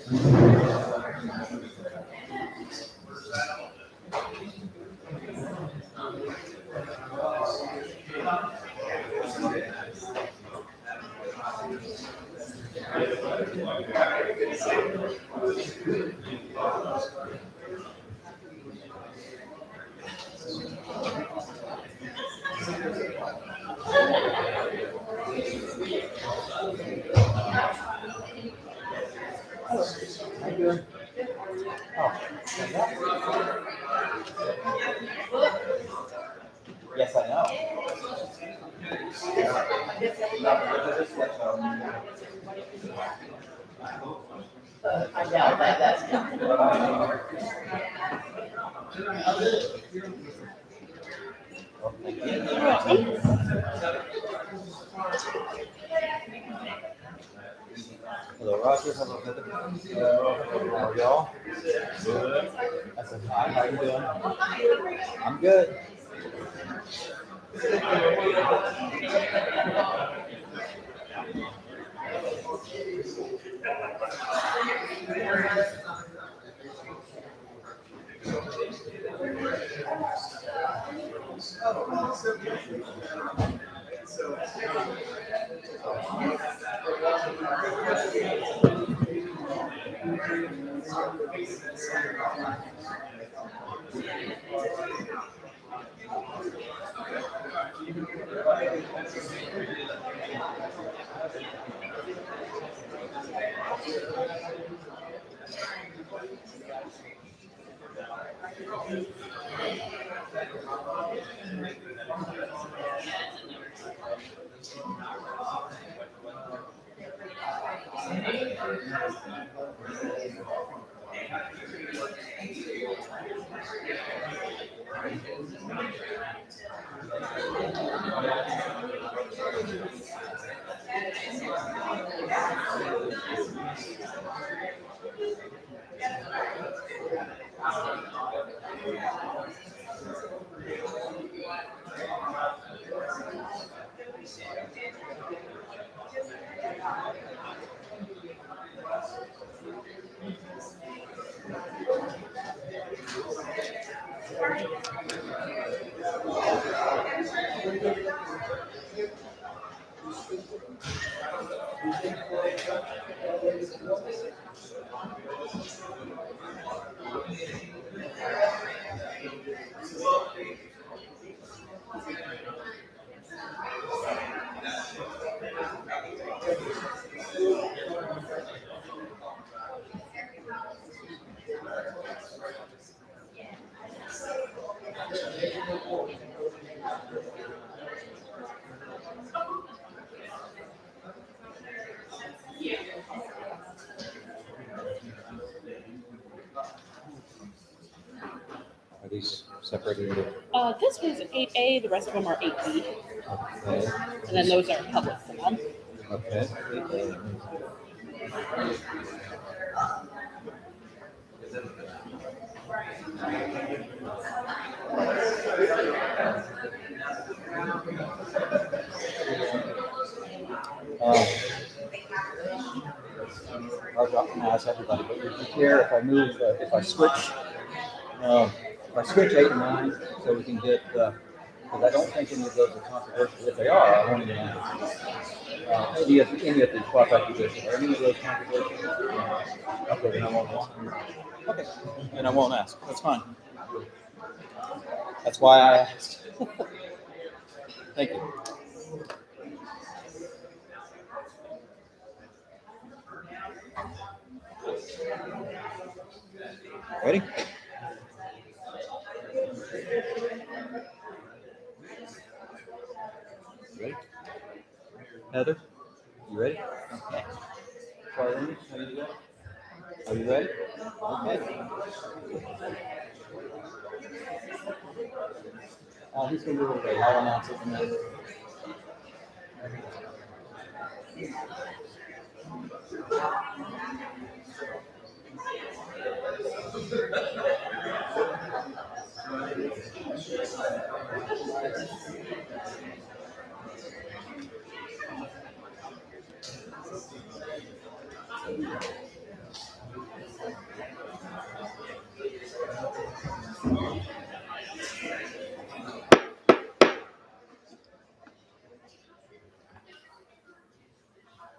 How you doing? Oh, yes, I know. I doubt that. That's well, thank you. Hello, Roger. Hello, Heather. How are y'all? Good. I said, hi, how you doing? I'm good. Are these separated into? This one's an 8A, the rest of them are 8B. Okay. And then those are public forum. Okay. Roger, I'm gonna ask everybody, but would you care if I move, if I switch 8 and 9, so we can get, because I don't think any of those are controversial. If they are, I won't even ask. Any of the quasi-judicial, are any of those controversial? Okay, then I won't ask. Okay, then I won't ask. That's fine. That's why I asked. Thank you. Ready? Ready? Heather, you ready? Okay. Charlene, how you doing? Are you ready? Okay. He's going to do it today. I'll announce it in a minute.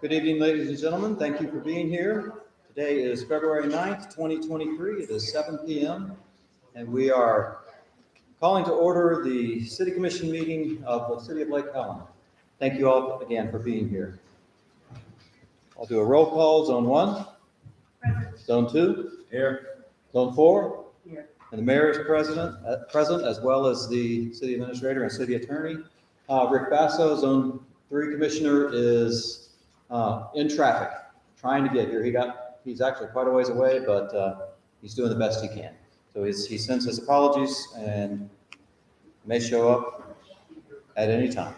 Good evening, ladies and gentlemen. Thank you for being here. Today is February 9th, 2023. It is 7 p.m. and we are calling to order the City Commission meeting of the City of Lake Helen. Thank you all again for being here. I'll do a roll call. Zone 1. Zone 2. Here. Zone 4. Here. And the mayor is present, as well as the city administrator and city attorney. Rick Basso, Zone 3 commissioner, is in traffic, trying to get here. He's actually quite a ways away, but he's doing the best he can. So he sends his apologies and may show up at any time.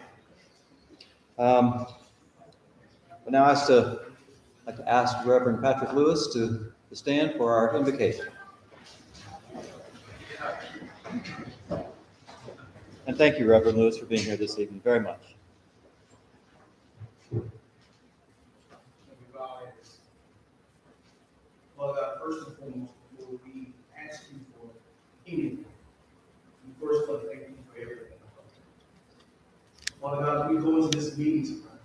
But now I'd like to ask Reverend Patrick Lewis to stand for our invocation. And thank you, Reverend Lewis, for being here this evening very much. Father God, first and foremost, before we ask you for anything, we first want to thank you for everything. Father God, we go into this meeting tonight.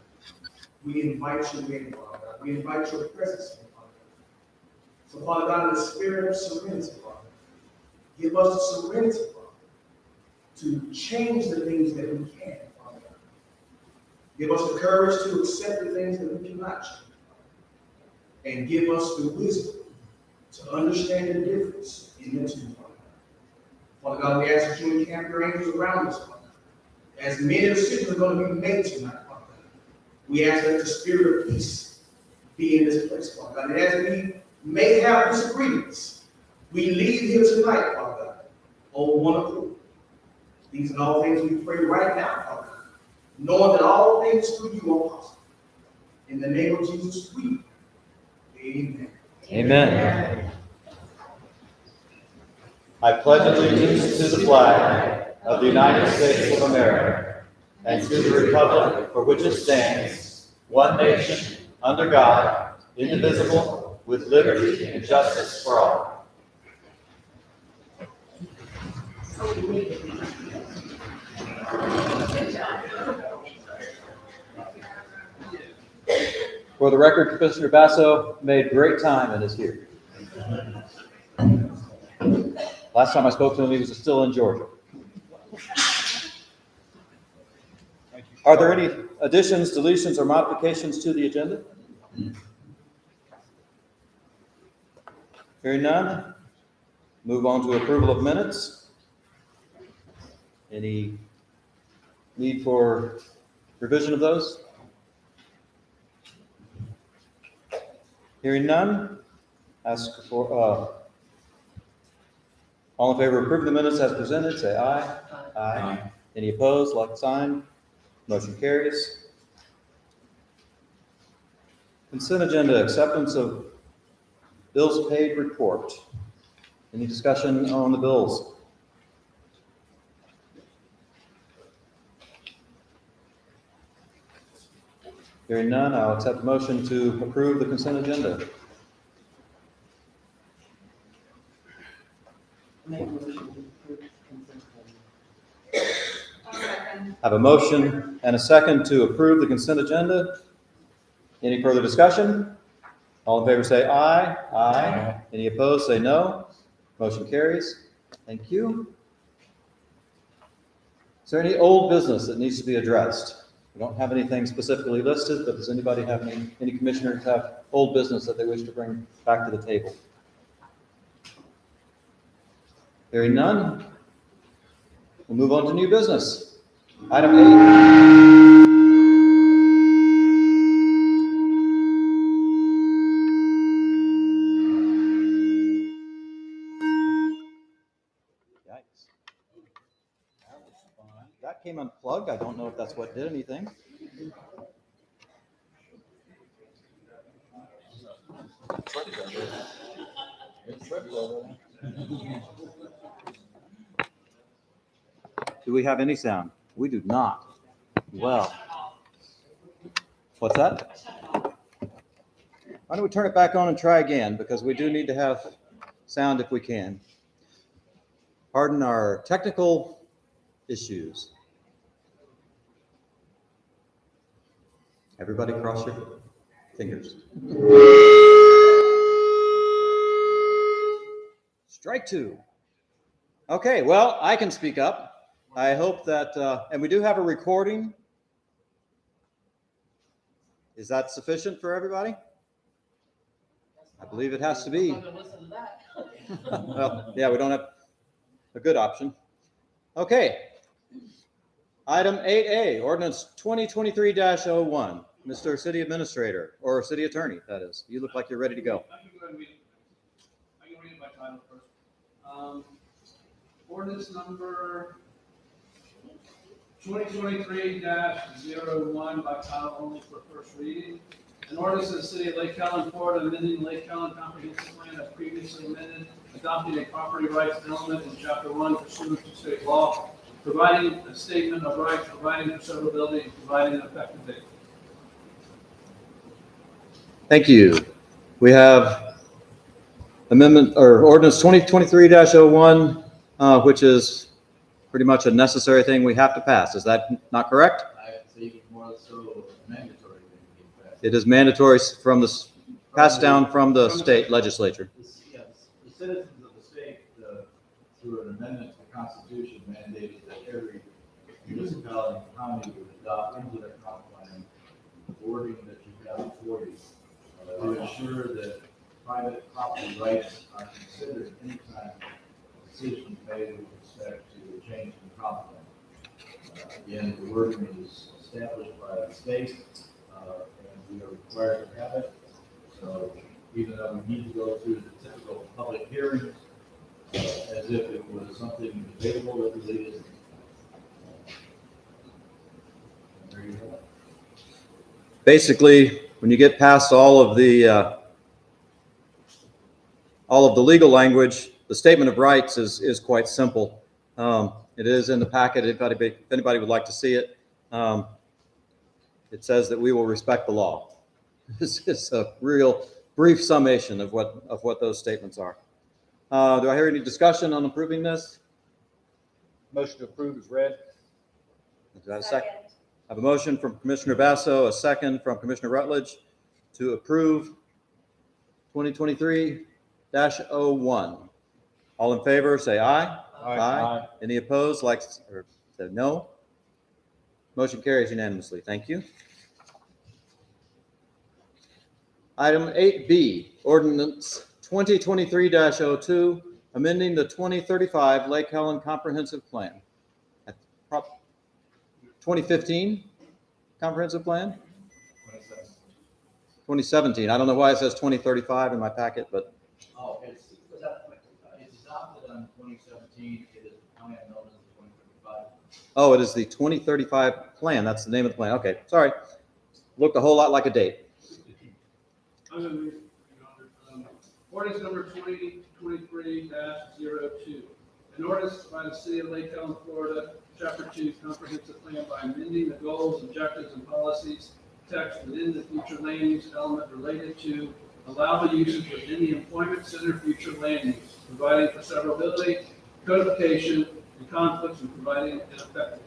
We invite you in, Father God. We invite your presence in, Father God. So, Father God, in the spirit of serenity, Father, give us the serenity, Father, to change the things that we can, Father God. Give us the courage to accept the things that we cannot change, and give us the wisdom to understand the difference in the two, Father God. Father God, we ask that you encamp your angels around us, Father. As many decisions are going to be made tonight, Father God, we ask that the spirit of peace be in this place, Father God. And as we may have disagreements, we leave here tonight, Father God, on one accord. These are all things we pray right now, Father God, knowing that all things through you are possible. In the name of Jesus, we pray. Amen. Amen. I pledge allegiance to the flag of the United States of America and to the republic for which it stands, one nation, under God, indivisible, with liberty and justice for all. For the record, Commissioner Basso made great time and is here. Last time I spoke to him, he was still in Georgia. Are there any additions, deletions, or modifications to the agenda? Hearing none, move on to approval of minutes. Any need for revision of those? Hearing none, ask for, all in favor of approving the minutes as presented, say aye. Aye. Any opposed, like sign. Motion carries. Consent agenda, acceptance of bills paid report. Any discussion on the bills? Hearing none, I'll accept the motion to approve the consent agenda. I have a motion and a second to approve the consent agenda. Any further discussion? All in favor say aye. Aye. Any opposed say no. Motion carries. Thank you. Is there any old business that needs to be addressed? We don't have anything specifically listed, but does anybody have any commissioners have old business that they wish to bring back to the table? Hearing none, we'll move on to new business. Item 8. Yikes. That came unplugged. I don't know if that's what did anything. Do we have any sound? We do not. Well, what's that? Why don't we turn it back on and try again, because we do need to have sound if we can. Pardon our technical issues. Everybody cross your fingers. Strike two. Okay, well, I can speak up. I hope that, and we do have a recording. Is that sufficient for everybody? I believe it has to be. Well, yeah, we don't have a good option. Okay. Item 8A, ordinance 2023-01. Mr. City Administrator, or City Attorney, that is. You look like you're ready to go. I can go ahead and read it. I can read it by title first. Ordinance number 2023-01 by title only for first reading. An ordinance of the City of Lake Helen, Florida, amending Lake Helen Comprehensive Plan as previously amended, adopting a property rights element in Chapter 1 pursuant to state law, providing a statement of rights, providing for severability, and providing an effective date. Thank you. We have amendment or ordinance 2023-01, which is pretty much a necessary thing we have to pass. Is that not correct? I would say even more so mandatory than being passed. It is mandatory from the, passed down from the state legislature. Yes, the citizens of the state, through an amendment to the Constitution, mandated that every municipality and county would adopt into their comp plan the wording that you have before you to ensure that private property rights are considered anytime decisions made with respect to the change in the comp plan. Again, the wording is established by the state, and we are required to have it. So even though we need to go through the typical public hearings, as if it was something debatable, it really isn't. There you go. Basically, when you get past all of the legal language, the statement of rights is quite simple. It is in the packet. If anybody would like to see it, it says that we will respect the law. This is a real brief summation of what those statements are. Do I hear any discussion on approving this? Motion to approve is read. Do I have a second? I have a motion from Commissioner Basso, a second from Commissioner Rutledge to approve 2023-01. All in favor, say aye. Aye. Any opposed, or say no? Motion carries unanimously. Thank you. Item 8B, ordinance 2023-02, amending the 2035 Lake Helen Comprehensive Plan. 2015 comprehensive plan? 2017. I don't know why it says 2035 in my packet, but. Oh, it's adopted on 2017. It is the plan known as the 2035. Oh, it is the 2035 plan. That's the name of the plan. Okay, sorry. Looked a whole lot like a date. I'm going to read, ordinance number 2023-02. An ordinance by the City of Lake Helen, Florida, Chapter 2, Comprehensive Plan by amending the goals, objectives, and policies text within the future land use element related to allow the uses within the employment center future land use, providing for severability, codification, and conflicts, and providing an effective date.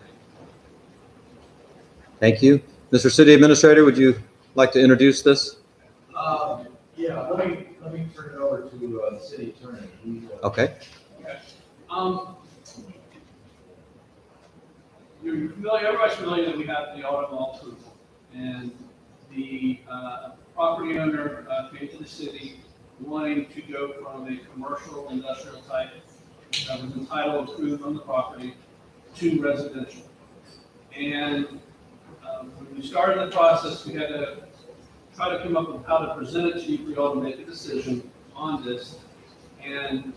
Thank you. Mr. City Administrator, would you like to introduce this? Yeah, let me turn it over to the city attorney. Okay. You're familiar, everybody's familiar that we have the auto mall approval. And the property owner came to the city wanting to go from a commercial industrial type that was entitled approved on the property to residential. And when we started the process, we had to try to come up with how to present it to you for y'all to make a decision on this. And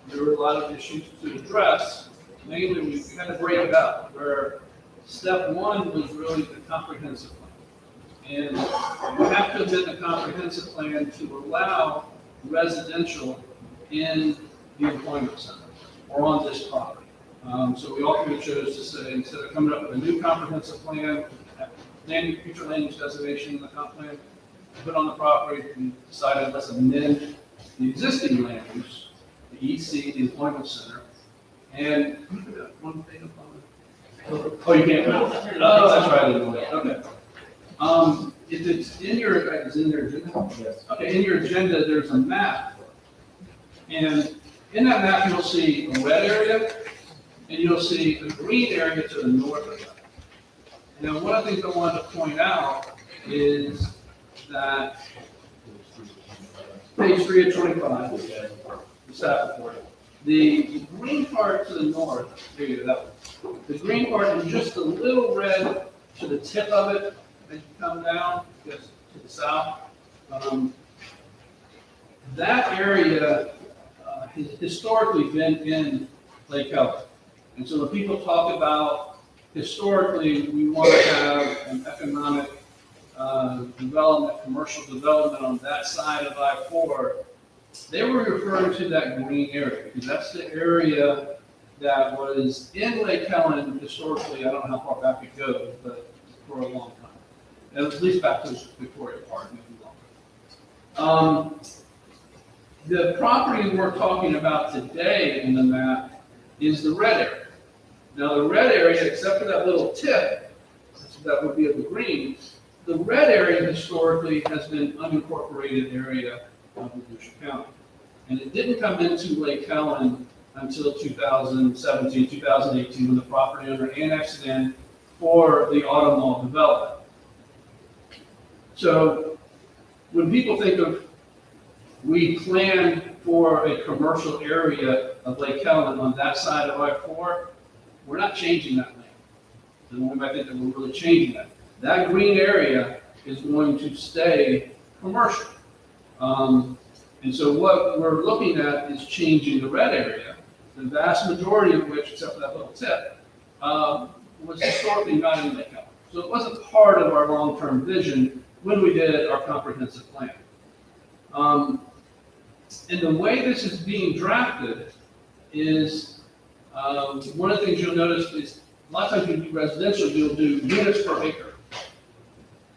there were a lot of issues to address. Mainly, we had to break it up, where step one was really the comprehensive plan. And we have to amend the comprehensive plan to allow residential in the employment center or on this property. So we ultimately chose to say, instead of coming up with a new comprehensive plan, future land use designation in the comp plan, put on the property, we decided let's amend the existing land use, the EC, the employment center. And one thing upon it. Oh, you can't. Oh, that's right. Okay. if it's in your, it's in your agenda? Yes. Okay, in your agenda, there's a map. And in that map, you'll see a red area, and you'll see a green area to the north of that. Now, one of the things I wanted to point out is that page 3 of 25, the staff report, the green part to the north, there you go, that one. The green part is just a little red to the tip of it as you come down, just to the south. That area has historically been in Lake Helen. And so when people talk about historically, we want to have an economic development, commercial development on that side of I-4, they were referring to that green area, because that's the area that was in Lake Helen historically. I don't know how far back it goes, but for a long time. And at least back to Victoria Park, maybe longer. The property we're talking about today in the map is the red area. Now, the red area, except for that little tip, that would be of the green, the red area historically has been unincorporated area of Volusia County. And it didn't come into Lake Helen until 2017, 2018, when the property owner annexed it in for the auto mall development. So when people think of, we plan for a commercial area of Lake Helen on that side of I-4, we're not changing that land. And I think that we're really changing that. That green area is going to stay commercial. And so what we're looking at is changing the red area, the vast majority of which, except for that little tip, was historically not in Lake Helen. So it wasn't part of our long-term vision when we did our comprehensive plan. And the way this is being drafted is, one of the things you'll notice is a lot of times when you do residential, you'll do units per acre.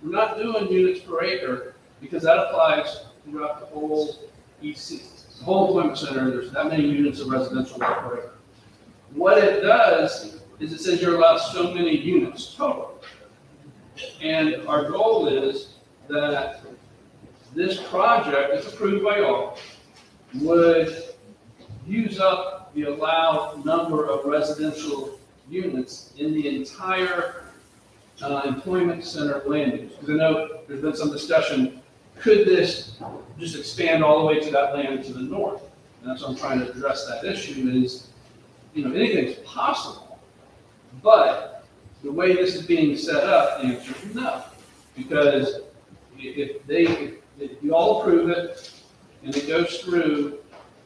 We're not doing units per acre because that applies throughout the whole EC. The whole employment center, there's that many units of residential per acre. What it does is it says you're allowed so many units total. And our goal is that this project, if approved by all, would use up the allowed number of residential units in the entire employment center land use. Because I know there's been some discussion, could this just expand all the way to that land to the north? And that's what I'm trying to address that issue is, anything's possible, but the way this is being set up, the answer is no. Because if you all approve it and it goes through,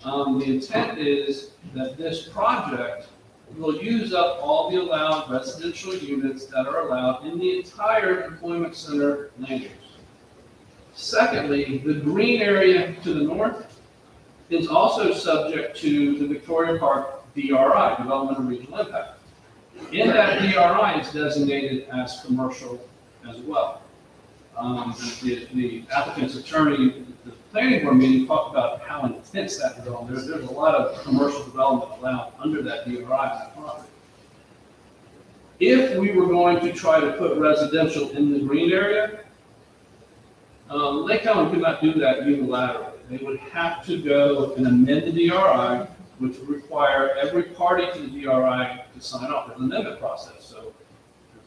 the intent is that this project will use up all the allowed residential units that are allowed in the entire employment center land use. Secondly, the green area to the north is also subject to the Victoria Park DRI, Development of Regional Impact. In that DRI, it's designated as commercial as well. The applicant's attorney, the planning board meeting, talked about how intense that development is. There's a lot of commercial development allowed under that DRI on that property. If we were going to try to put residential in the green area, Lake Helen could not do that unilaterally. They would have to go and amend the DRI, which would require every party to the DRI to sign off. There's an amendment process. So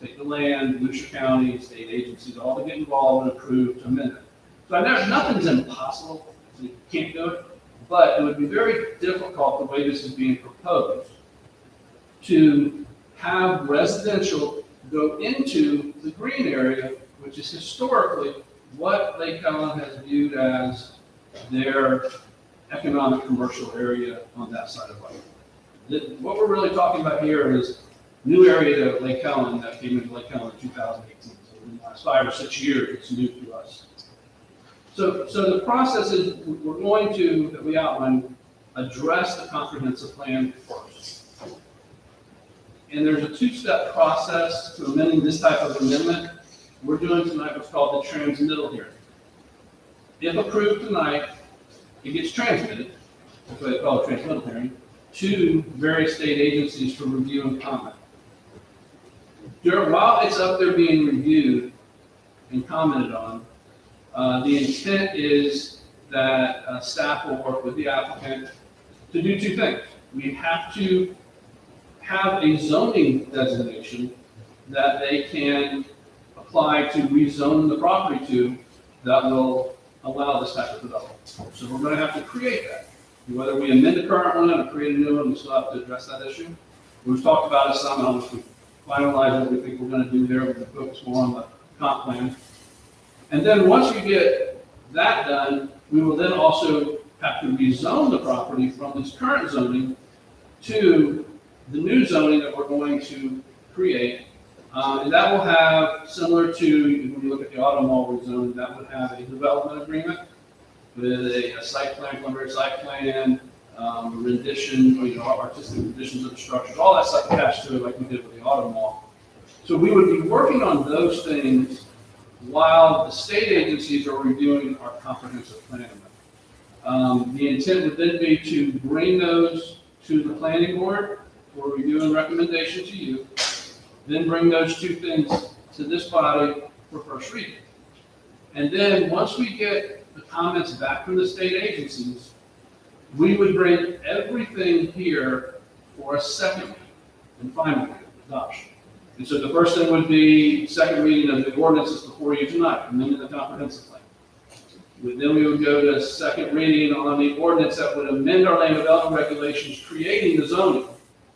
take the land, Volusia County, state agencies, all to get involved and approve to amend it. So nothing's impossible. So you can't do it. But it would be very difficult the way this is being proposed to have residential go into the green area, which is historically what Lake Helen has viewed as their economic commercial area on that side of Lake. What we're really talking about here is new area to Lake Helen that came into Lake Helen in 2018. So in the last 5 or 6 years, it's new to us. So the process is we're going to, that we outlined, address the comprehensive plan first. And there's a 2-step process to amending this type of amendment. We're doing tonight what's called the transmittal hearing. If approved tonight, it gets transmitted, that's what they call a transmittal hearing, to various state agencies for review and comment. While it's up there being reviewed, and commented on. The intent is that staff will work with the applicant to do two things. We have to have a zoning designation that they can apply to rezone the property to that will allow this type of development. So we're going to have to create that. Whether we amend the current one or create a new one, we still have to address that issue. We've talked about it some, and once we finalize what we think we're going to do there, we're going to focus more on the comp plan. And then once we get that done, we will then also have to rezone the property from its current zoning to the new zoning that we're going to create. And that will have, similar to, when you look at the auto mall rezoning, that would have a development agreement with a site plan, preliminary site plan, rendition, artistic renditions of the structures, all that stuff attached to it like we did with the auto mall. So we would be working on those things while the state agencies are reviewing our comprehensive plan. The intent would then be to bring those to the planning board for review and recommendation to you, then bring those two things to this body for first reading. And then once we get the comments back from the state agencies, we would bring everything here for a second and final adoption. And so the first thing would be second reading of the ordinances before you tonight, amending the comprehensive plan. Then we would go to second reading on the ordinance that would amend our land development regulations, creating the zoning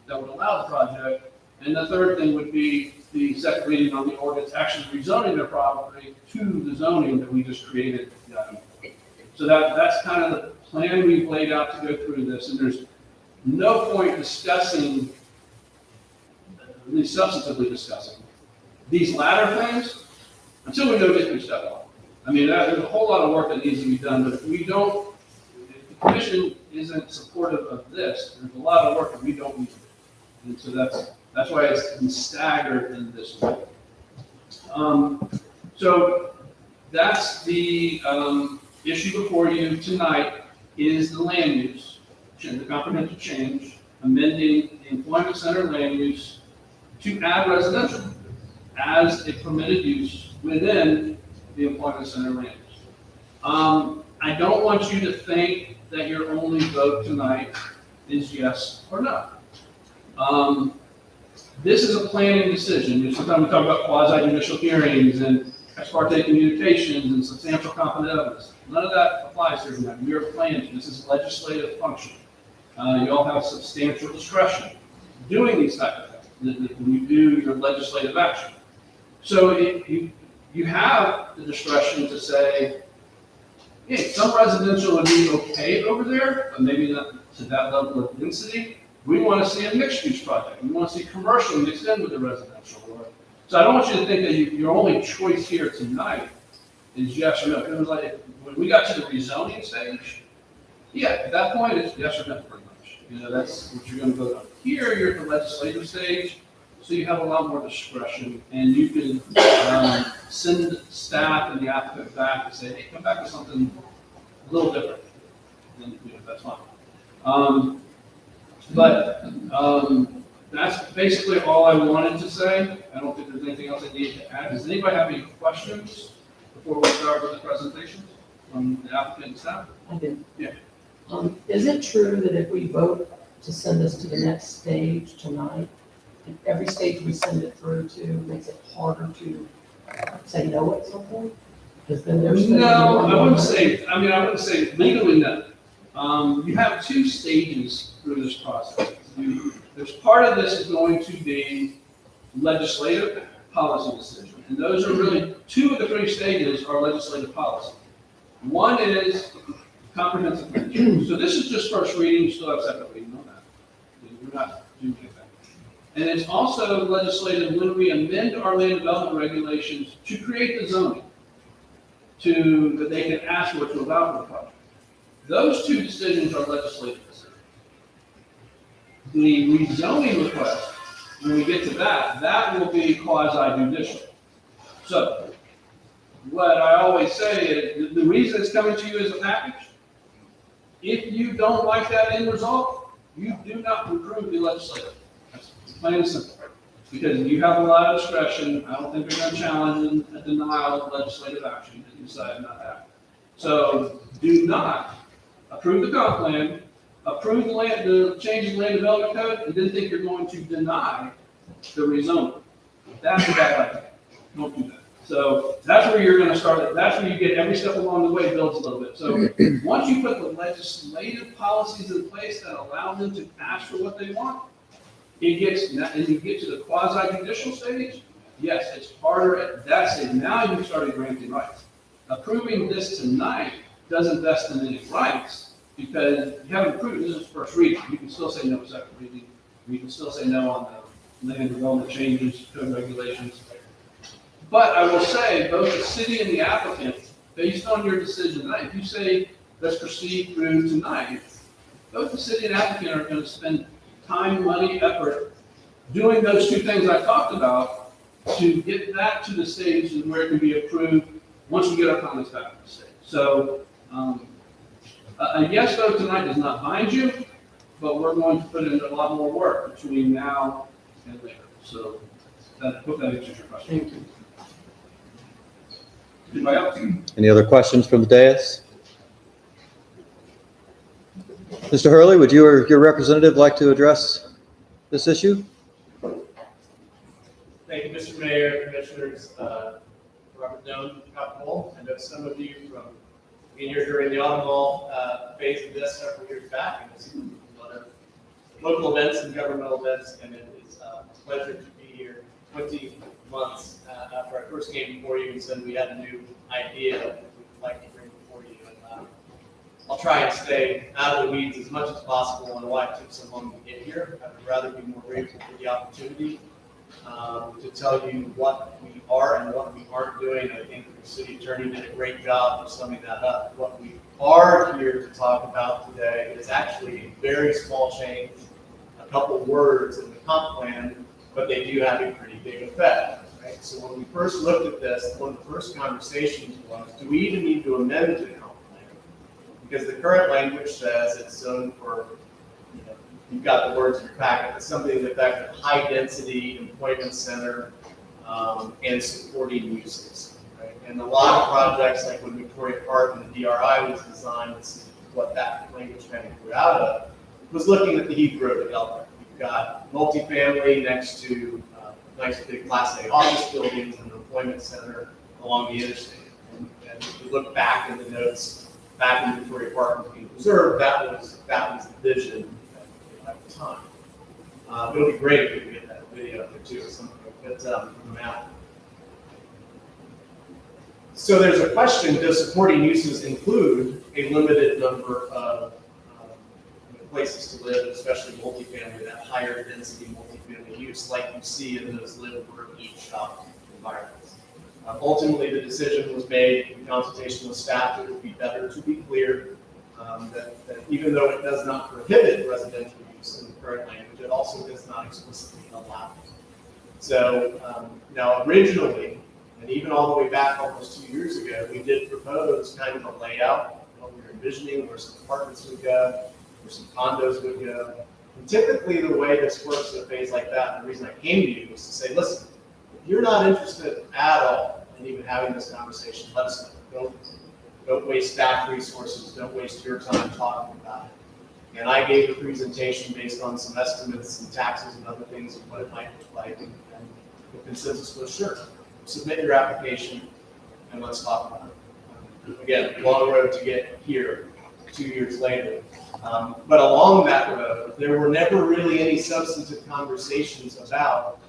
that would allow the project. And the third thing would be the second reading on the ordinance actually rezoning their property to the zoning that we just created. So that's kind of the plan we've laid out to go through this, and there's no point discussing, at least substantively discussing, these latter things until we go get through step one. I mean, there's a whole lot of work that needs to be done, but if the commission isn't supportive of this, there's a lot of work that we don't need to do. And so that's why it's been staggered in this way. So that's the issue before you tonight is the land use, the comprehensive change, amending the employment center land use to add residential as a permitted use within the employment center land use. I don't want you to think that your only vote tonight is yes or no. This is a planning decision. Sometimes we talk about quasi-judicial hearings and ex parte communications and substantial competent evidence. None of that applies here tonight. We are planning. This is legislative function. You all have substantial discretion doing these type of things when you do your legislative action. So you have the discretion to say, yeah, some residential would be okay over there, but maybe not to that level of density. We want to see a mixed-use project. We want to see commercial mixed in with the residential. So I don't want you to think that your only choice here tonight is yes or no. It was like when we got to the rezoning stage, yeah, at that point it's yes or no pretty much. That's what you're going to vote on. Here you're at the legislative stage, so you have a lot more discretion, and you can send staff and the applicant back and say, hey, come back with something a little different. Then that's fine. But that's basically all I wanted to say. I don't think there's anything else I need to add. Does anybody have any questions before we start with the presentations from the applicant and staff? I do. Yeah. Is it true that if we vote to send this to the next stage tonight, every stage we send it through to makes it harder to say no at some point? Because then there's. No, I wouldn't say legally no. You have two stages through this process. There's part of this is going to be legislative policy decision. And those are really, two of the three stages are legislative policy. One is comprehensive plan. So this is just first reading, you still have second reading on that. We're not doing anything. And it's also legislative when we amend our land development regulations to create the zoning, that they can ask what to allow for the project. Those two decisions are legislative decisions. The rezoning request, when we get to that will be quasi-judicial. So, what I always say is, the reason it's coming to you as a package, if you don't like that end result, you do not approve the legislative. That's plain and simple. Because you have a lot of discretion, I don't think they're gonna challenge a denial of legislative action if you decide not to act. So do not approve the comp plan, approve the changes in land development code, and then think you're going to deny the rezoning. That's a bad idea. Don't do that. So that's where you're gonna start, that's where you get every step along the way builds a little bit. So once you put the legislative policies in place that allow them to ask for what they want, and you get to the quasi judicial stage, yes, it's harder at that stage. Now you've started granting rights. Approving this tonight doesn't vest in any rights because you haven't approved, this is first reading. You can still say no second reading. You can still say no on the land development changes, code regulations. But I will say, both the city and the applicant, based on your decision tonight, if you say, let's proceed through tonight, both the city and applicant are going to spend time, money, effort doing those two things I talked about to get that to the stage where it can be approved once we get our comments back to the state. So a yes vote tonight does not bind you, but we're going to put in a lot more work between now and later. So I hope that answers your question. Thank you. Anybody else? Any other questions from the dais? Mr. Hurley, would you or your representative like to address this issue? Thank you, Mr. Mayor, Commissioners. Robert Doan, Cotton. I know some of you from being here during the autumn phase of this several years back, and it's a lot of local events and governmental events, and it is a pleasure to be here 20 months after I first came before you and said we had a new idea that we'd like to bring before you. And I'll try and stay out of the weeds as much as possible on why it took so long to get here. I would rather be more grateful for the opportunity to tell you what we are and what we aren't doing. I think the city attorney did a great job of summing that up. What we are here to talk about today is actually a very small change, a couple words in the comp plan, but they do have a pretty big effect. Right? So when we first looked at this, one of the first conversations was, do we even need to amend the comp plan? Because the current language says it's zoned for, you've got the words in your packet, it's something to the effect of high density employment center and supporting uses. Right? And a lot of projects, like when Victoria Park and the DRI was designed, this is what that language kind of grew out of, was looking at the Heathrow development. You've got multifamily next to nice big Class A office buildings and an employment center along the interstate. And if you look back in the notes, back in Victoria Park was being preserved, that was the vision at the time. It'll be great if we can get that video up there too, or something like that from the map. So there's a question, does supporting uses include a limited number of places to live, especially multifamily, that higher density multifamily use, like you see in those live, work, eat, shop environments? Ultimately, the decision was made in consultation with staff that it would be better to be clear that even though it does not prohibit residential use in the current language, it also does not explicitly allow it. So now originally, and even all the way back almost 2 years ago, we did propose kind of a layout, what we were envisioning, where some apartments would go, where some condos would go. And typically the way this works in a phase like that, and the reason I came to you was to say, listen, if you're not interested at all in even having this conversation, let us know. Don't waste staff resources, don't waste your time talking about it. And I gave a presentation based on some estimates and taxes and other things of what it might look like, and the consensus was sure. Submit your application and let's talk about it. Again, long road to get here 2 years later. But along that road, there were never really any substantive conversations about,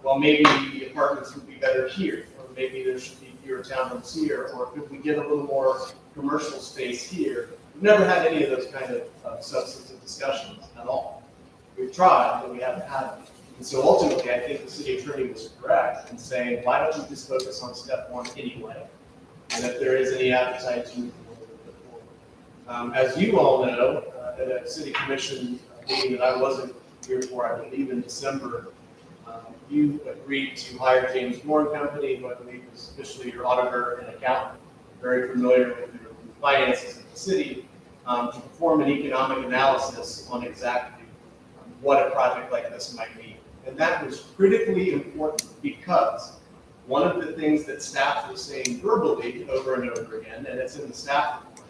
well, maybe the apartments would be better here, or maybe there should be fewer townhomes here, or could we get a little more commercial space here? We've never had any of those kind of substantive discussions at all. We've tried, but we haven't had them. And so ultimately, I think the city attorney was correct in saying, why don't you just focus on step one anyway? And if there is any appetite to move a little bit forward. As you all know, at a city commission meeting that I wasn't here for, I believe in December, you agreed to hire James Moore & Company, who I believe is officially your auditor and accountant, very familiar with your finances of the city, to perform an economic analysis on exactly what a project like this might need. And that was critically important because one of the things that staff was saying verbally over and over again, and it's in the staff report,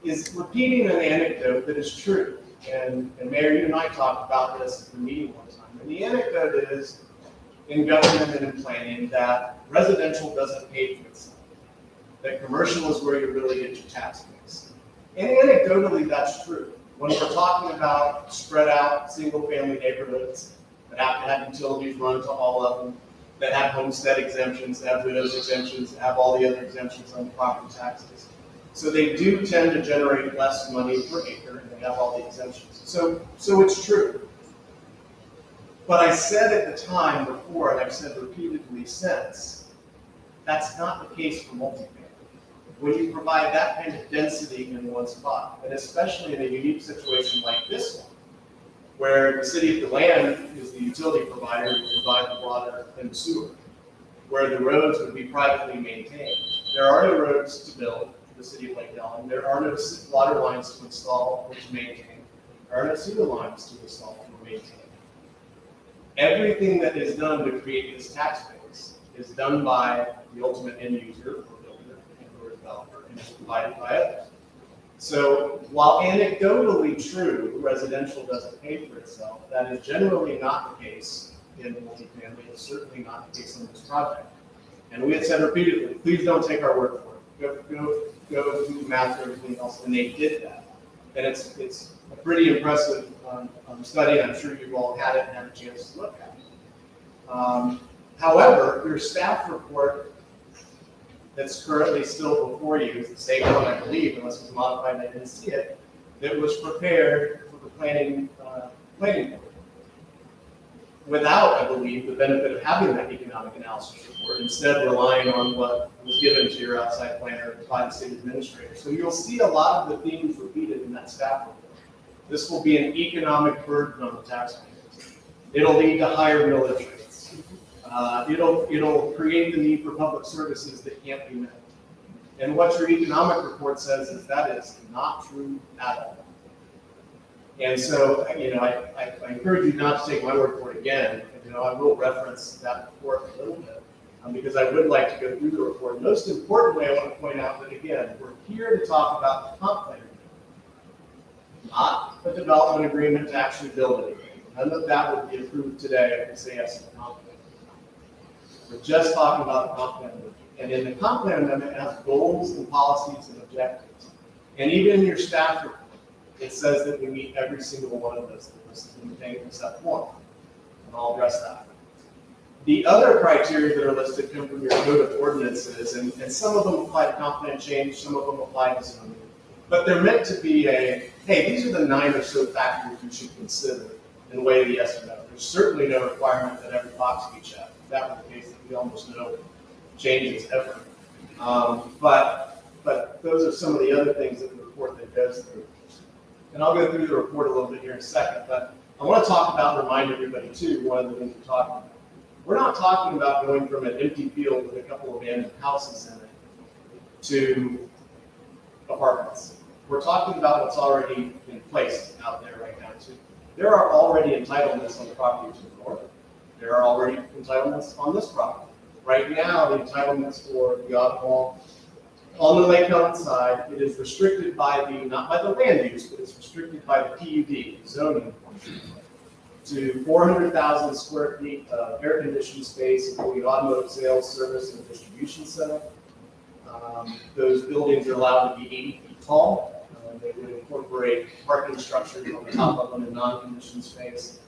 is repeating an anecdote that is true. And Mayor, you and I talked about this at the meeting one time. And the anecdote is in government and in planning that residential doesn't pay for itself. That commercial is where you really get your tax base. And anecdotally, that's true. When we're talking about spread out single-family neighborhoods that have to have utilities run to all of them, that have homestead exemptions, that have widows exemptions, that have all the other exemptions on property taxes. So they do tend to generate less money per acre, and they have all the exemptions. So it's true. But I said at the time before, and I've said repeatedly since, that's not the case for multifamily. When you provide that kind of density in one spot, and especially in a unique situation like this one, where the city of DeLand is the utility provider who provides the water and the sewer, where the roads would be privately maintained. There are no roads to build for the city of Lake Ellen. There are no water lines to install or to maintain. There are no sewer lines to install or maintain. Everything that is done to create this tax base is done by the ultimate end user, or developer, and is provided by others. So while anecdotally true, residential doesn't pay for itself, that is generally not the case in multifamily. It's certainly not the case on this project. And we had said repeatedly, please don't take our word for it. Go do the math and everything else, and they did that. And it's a pretty impressive study, and I'm sure you've all had it and had a chance to look at it. However, your staff report that's currently still before you is the same one, I believe, unless it was modified and I didn't see it, that was prepared for the planning board. Without, I believe, the benefit of having that economic analysis report, instead relying on what was given to your outside planner by the city administrator. So you'll see a lot of the themes repeated in that staff report. This will be an economic burden on the taxpayers. It'll lead to higher millage rates. It'll create the need for public services that can't be met. And what your economic report says is that is not true at all. And so, I encourage you not to take my word for it again. I will reference that report a little bit because I would like to go through the report. Most importantly, I want to point out that, again, we're here to talk about the comp plan, not the development agreement to actually build anything. None of that would be approved today if we say yes to the comp plan. We're just talking about the comp plan. And in the comp plan amendment, it has goals and policies and objectives. And even in your staff report, it says that we meet every single one of those things in the thing except one. And I'll address that. The other criteria that are listed come from your code of ordinances, and some of them apply to comp plan change, some of them apply to zoning. But they're meant to be hey, these are the 9 or so factors you should consider and weigh the yes or no. There's certainly no requirement that every box be checked. If that was the case, we almost no changes ever. But those are some of the other things that the report that goes through. And I'll go through the report a little bit here in a second, but I want to talk about and remind everybody too, one of the things we're talking about. We're not talking about going from an empty field with a couple of abandoned houses in it to apartments. We're talking about what's already in place out there right now too. There are already entitlements on the property to the north. There are already entitlements on this property. Right now, the entitlements for the Autumn Mall on the Lake Ellen side, it is restricted by not by the land use, but it's restricted by the PUD, zoning, to 400,000 square feet of air-conditioned space, including automotive sales, service, and distribution center. Those buildings are allowed to be 80 feet tall. They would incorporate parking structures on the top of them in non-conditioned space.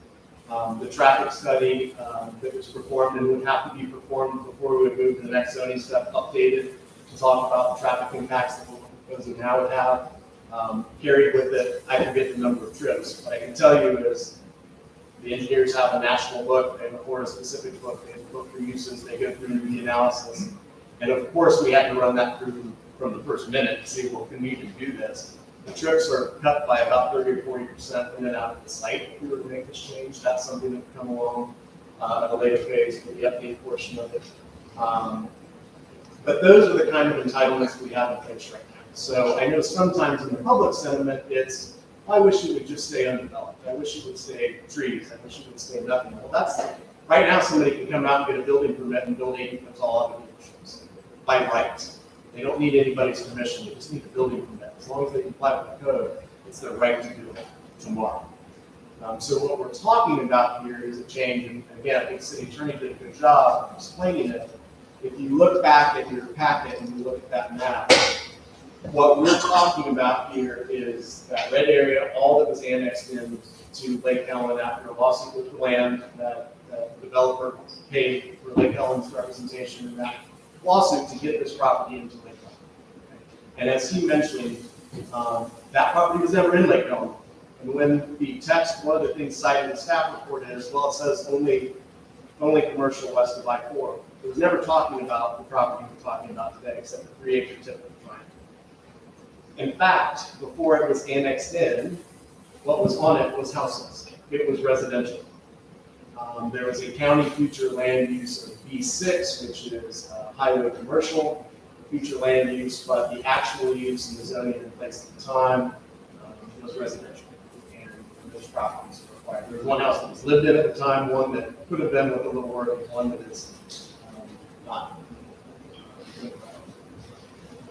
The traffic study that was performed and would have to be performed before we would move to the next zoning step, updated to talk about the traffic impacts that we're proposing now would have. Carried with it, I forget the number of trips. What I can tell you is the engineers have a national book, they report a specific book, they have a book for uses, they go through the analysis. And of course, we had to run that through from the first minute to see, well, can we even do this? The trips are cut by about 30 or 40% in and out of the site if we were to make this change. That's something that would come along at a later phase for the update portion of it. But those are the kind of entitlements we have in place right now. So I know sometimes in the public sentiment, it's, I wish it would just stay undeveloped. I wish it would stay trees. I wish it would stay nothing. Well, that's, right now, somebody can come out and get a building permit and build 80 foot tall other dealerships by right. They don't need anybody's permission. They just need a building permit. As long as they comply with the code, it's their right to do it tomorrow. So what we're talking about here is a change, and again, I think the city attorney did a good job of explaining it. If you look back at your packet and you look at that map, what we're talking about here is that red area, all that was annexed in to Lake Helen after a lawsuit with the land that the developer paid for Lake Helen's representation in that lawsuit to get this property into Lake Helen. And as he mentioned, that property was never in Lake Helen. And when the text, one of the things cited in the staff report is, well, it says only commercial west of I-4. It was never talking about the property we're talking about today, except the 3-acre tip of the triangle. In fact, before it was annexed in, what was on it was houses. It was residential. There was a county future land use of B6, which is highway commercial, future land use, but the actual use and the zoning in place at the time was residential. And those properties were acquired. There was one house that was lived in at the time, one that could have been with a little work, and one that is not.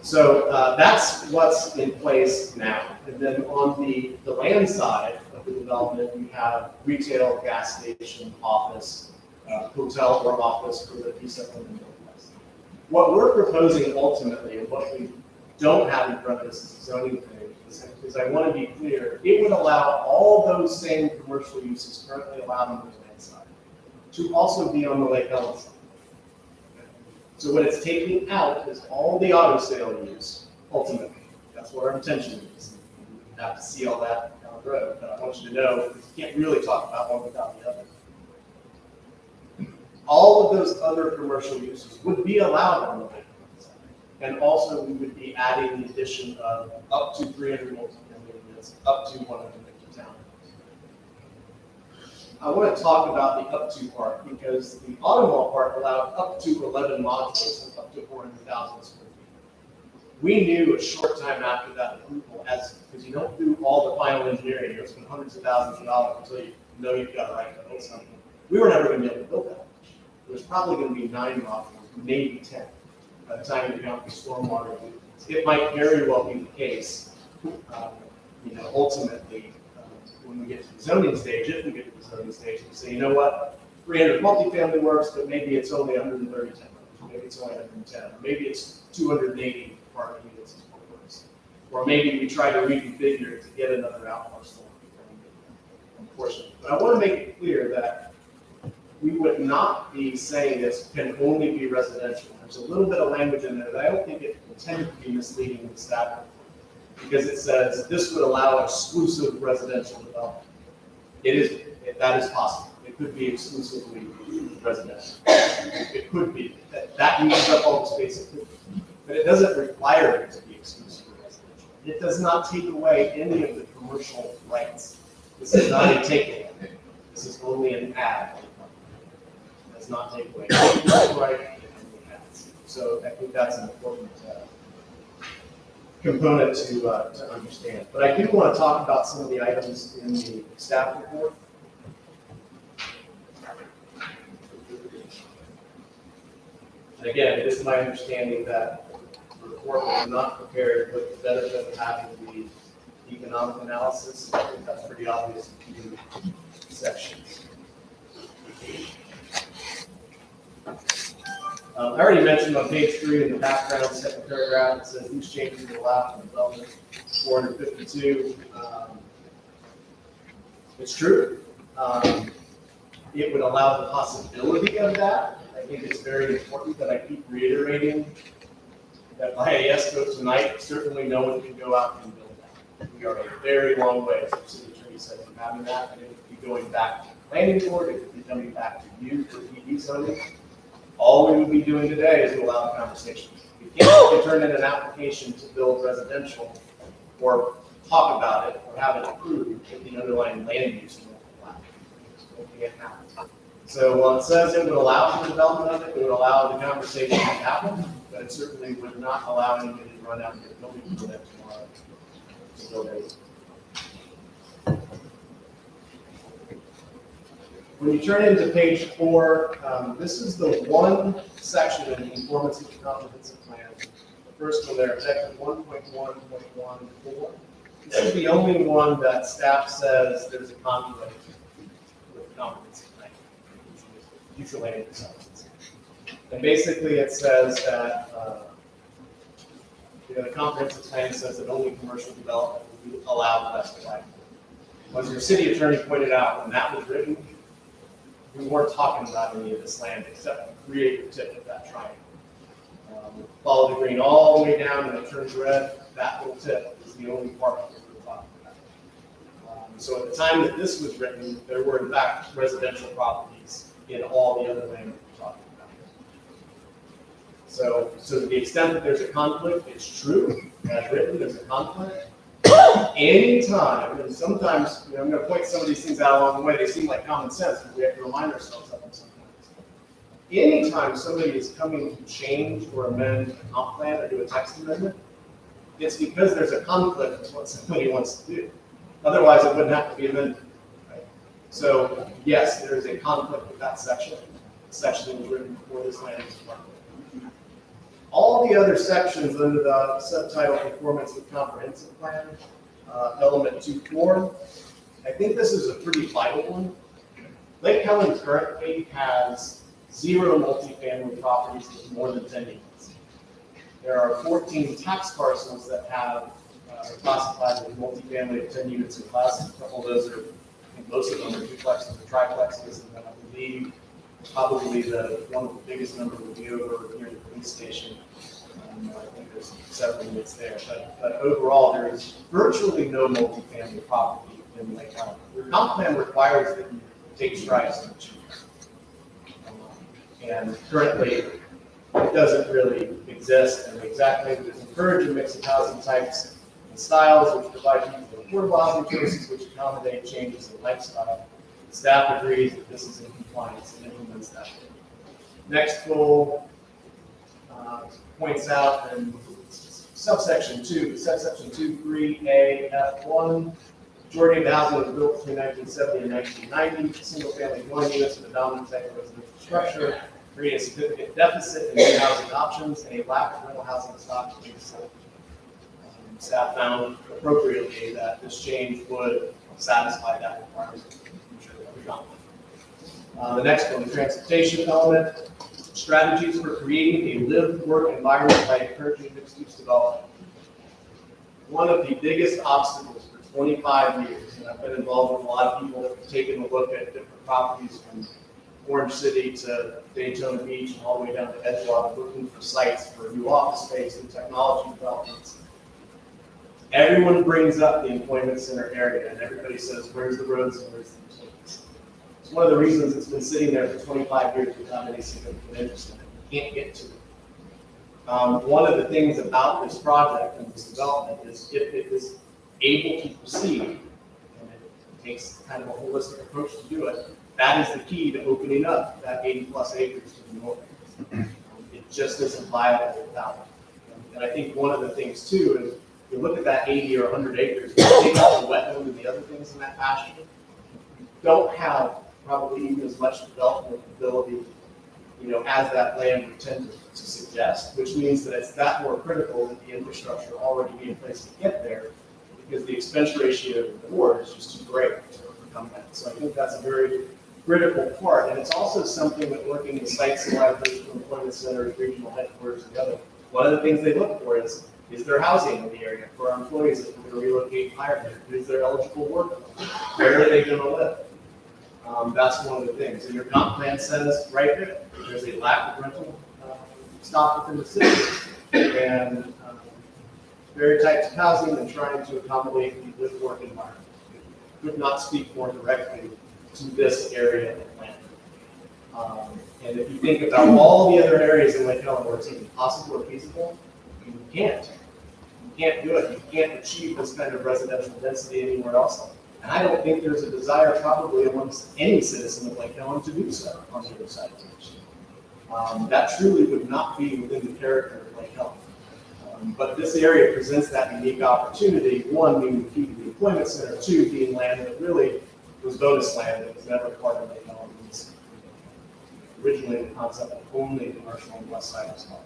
So that's what's in place now. And then on the land side of the development, we have retail, gas station, office, hotel or office for the resettlement in the Midwest. What we're proposing ultimately, and what we don't have in front of us is a zoning thing, is I want to be clear, it would allow all those same commercial uses currently allowed on the land side to also be on the Lake Helen side. So what it's taking out is all the auto sale use, ultimately. That's what our intention is. You have to see all that down the road, but I want you to know that you can't really talk about one without the other. All of those other commercial uses would be allowed on the Lake Helen side. And also we would be adding the addition of up to 300 multifamily units, up to 150 townhomes. I want to talk about the up to part because the Automall part allowed up to 11 modules and up to 400,000 square feet. We knew a short time after that approval, because you don't do all the final engineering, you spend hundreds of thousands of dollars until you know you've got a right to build something. We were never going to be able to build that. There's probably going to be 9 modules, maybe 10, by the time you count the stormwater. It might very well be the case, ultimately, when we get to the zoning stage, if we get to the zoning stage, we say, you know what, 300 multifamily works, but maybe it's only 130 townhomes, maybe it's only 110, or maybe it's 280 apartment units is what works. Or maybe we try to reconfigure it to get another outparcel portion. But I want to make it clear that we would not be saying this can only be residential. There's a little bit of language in there that I don't think it intended to be misleading in the staff report, because it says this would allow exclusive residential development. That is possible. It could be exclusively residential. It could be. That uses up all the space it could be. But it doesn't require it to be exclusively residential. It does not take away any of the commercial rights. This is not a takeaway. This is only an add. It does not take away any commercial right. So I think that's an important component to understand. But I do want to talk about some of the items in the staff report. And again, it is my understanding that the report was not prepared with the benefit of having the economic analysis. I think that's pretty obvious in 2 sections. I already mentioned on page 3 in the background, second paragraph, it says these changes will allow for development 452. It's true. It would allow the possibility of that. I think it's very important that I keep reiterating that by a yes vote tonight, certainly no one can go out and build that. We are a very long way, as the city attorney said, from having that, and it would be going back to the planning board, it would be coming back to you for PD zoning. All we would be doing today is to allow the conversation. We can't turn in an application to build residential or talk about it or have it approved if the underlying land use is not allowed. So while it says it would allow for the development of it, it would allow the conversation to happen, but it certainly would not allow anybody to run out and get a building permit tomorrow to build it. When you turn into page 4, this is the one section in the conformance with the comprehensive plan. The first one there, section 1.1.14. This is the only one that staff says there's a conflict with the comprehensive plan. Future land use elements. And basically it says that, the comprehensive plan says that only commercial development will be allowed west of I-4. As your city attorney pointed out, when that was written, we weren't talking about any of this land except the creative tip of that triangle. Follow the green all the way down and it turns red. That little tip is the only part that we're talking about. So at the time that this was written, there were in fact residential properties in all the other land that we're talking about. So to the extent that there's a conflict, it's true. As written, there's a conflict. Anytime, and sometimes, I'm going to point some of these things out along the way, they seem like common sense, but we have to remind ourselves of them sometimes. Anytime somebody is coming to change or amend a comp plan or do a text amendment, it's because there's a conflict with what somebody wants to do. Otherwise, it wouldn't have to be amended. Right? So, yes, there is a conflict with that section. The section that was written before this land use plan. All the other sections under the subtitle Conformance with Comprehensive Plan, element 2.4, I think this is a pretty vital one. Lake Helen currently has 0 multifamily properties with more than 10 units. There are 14 tax parcels that have classified as multifamily of 10 units in class. A couple of those are, I think most of them are duplexes or triplexes, and I believe probably one of the biggest number would be over near the police station. I think there's several units there, but overall there is virtually no multifamily property in Lake Helen. The comp plan requires that you take strides to achieve that. And currently it doesn't really exist, and exactly it encourages a mix of housing types and styles, which provide people with affordable housing choices which accommodate changes in lifestyle. Staff agrees that this is in compliance and implements that. Next goal points out in subsection 2, subsection 2.3a F1, majority of the housing was built between 1970 and 1990, single-family dwelling units with a dominant type of residential structure, creating a significant deficit in new housing options and a lack of rental housing stock to be sold. Staff found appropriately that this change would satisfy that requirement. The next one, the transportation element, strategies for creating a live-work environment by encouraging mixed-use development. One of the biggest obstacles for 25 years, and I've been involved with a lot of people that have taken a look at different properties from Orange City to Daytona Beach and all the way down to Edgewater, looking for sites for new office space and technology developments. Everyone brings up the employment center area, and everybody says, where's the roads and where's the utilities? It's one of the reasons it's been sitting there for 25 years without any significant interest in it. You can't get to it. One of the things about this project and this development is if it is able to proceed, and it takes kind of a holistic approach to do it, that is the key to opening up that 80+ acres to the north. It just isn't viable without it. And I think one of the things too is, if you look at that 80 or 100 acres, you take out the wetland and the other things in that pasture, you don't have probably even as much development ability, as that land would tend to suggest, which means that it's that more critical that the infrastructure already be in place to get there, because the expense ratio to the board is just too great to overcome that. So I think that's a very critical part, and it's also something that working in sites like regional employment centers, regional headquarters, and other, one of the things they look for is there housing in the area for our employees that we're going to relocate and hire there? Is there eligible work? Where are they going to live? That's one of the things. And your comp plan says right there, there's a lack of rental stock within the city, and various types of housing and trying to accommodate the live-work environment. Could not speak more directly to this area of Atlanta. And if you think about all the other areas in Lake Helen where it's even possible or feasible, you can't. You can't do it. You can't achieve this kind of residential density anywhere else. And I don't think there's a desire probably amongst any citizen of Lake Helen to do so on the other side of the ocean. That truly would not be within the character of Lake Helen. But this area presents that unique opportunity, one, being key to the employment center, two, being land that really was bonus land that was never part of Lake Helen originally the concept of only commercial on the west side as well.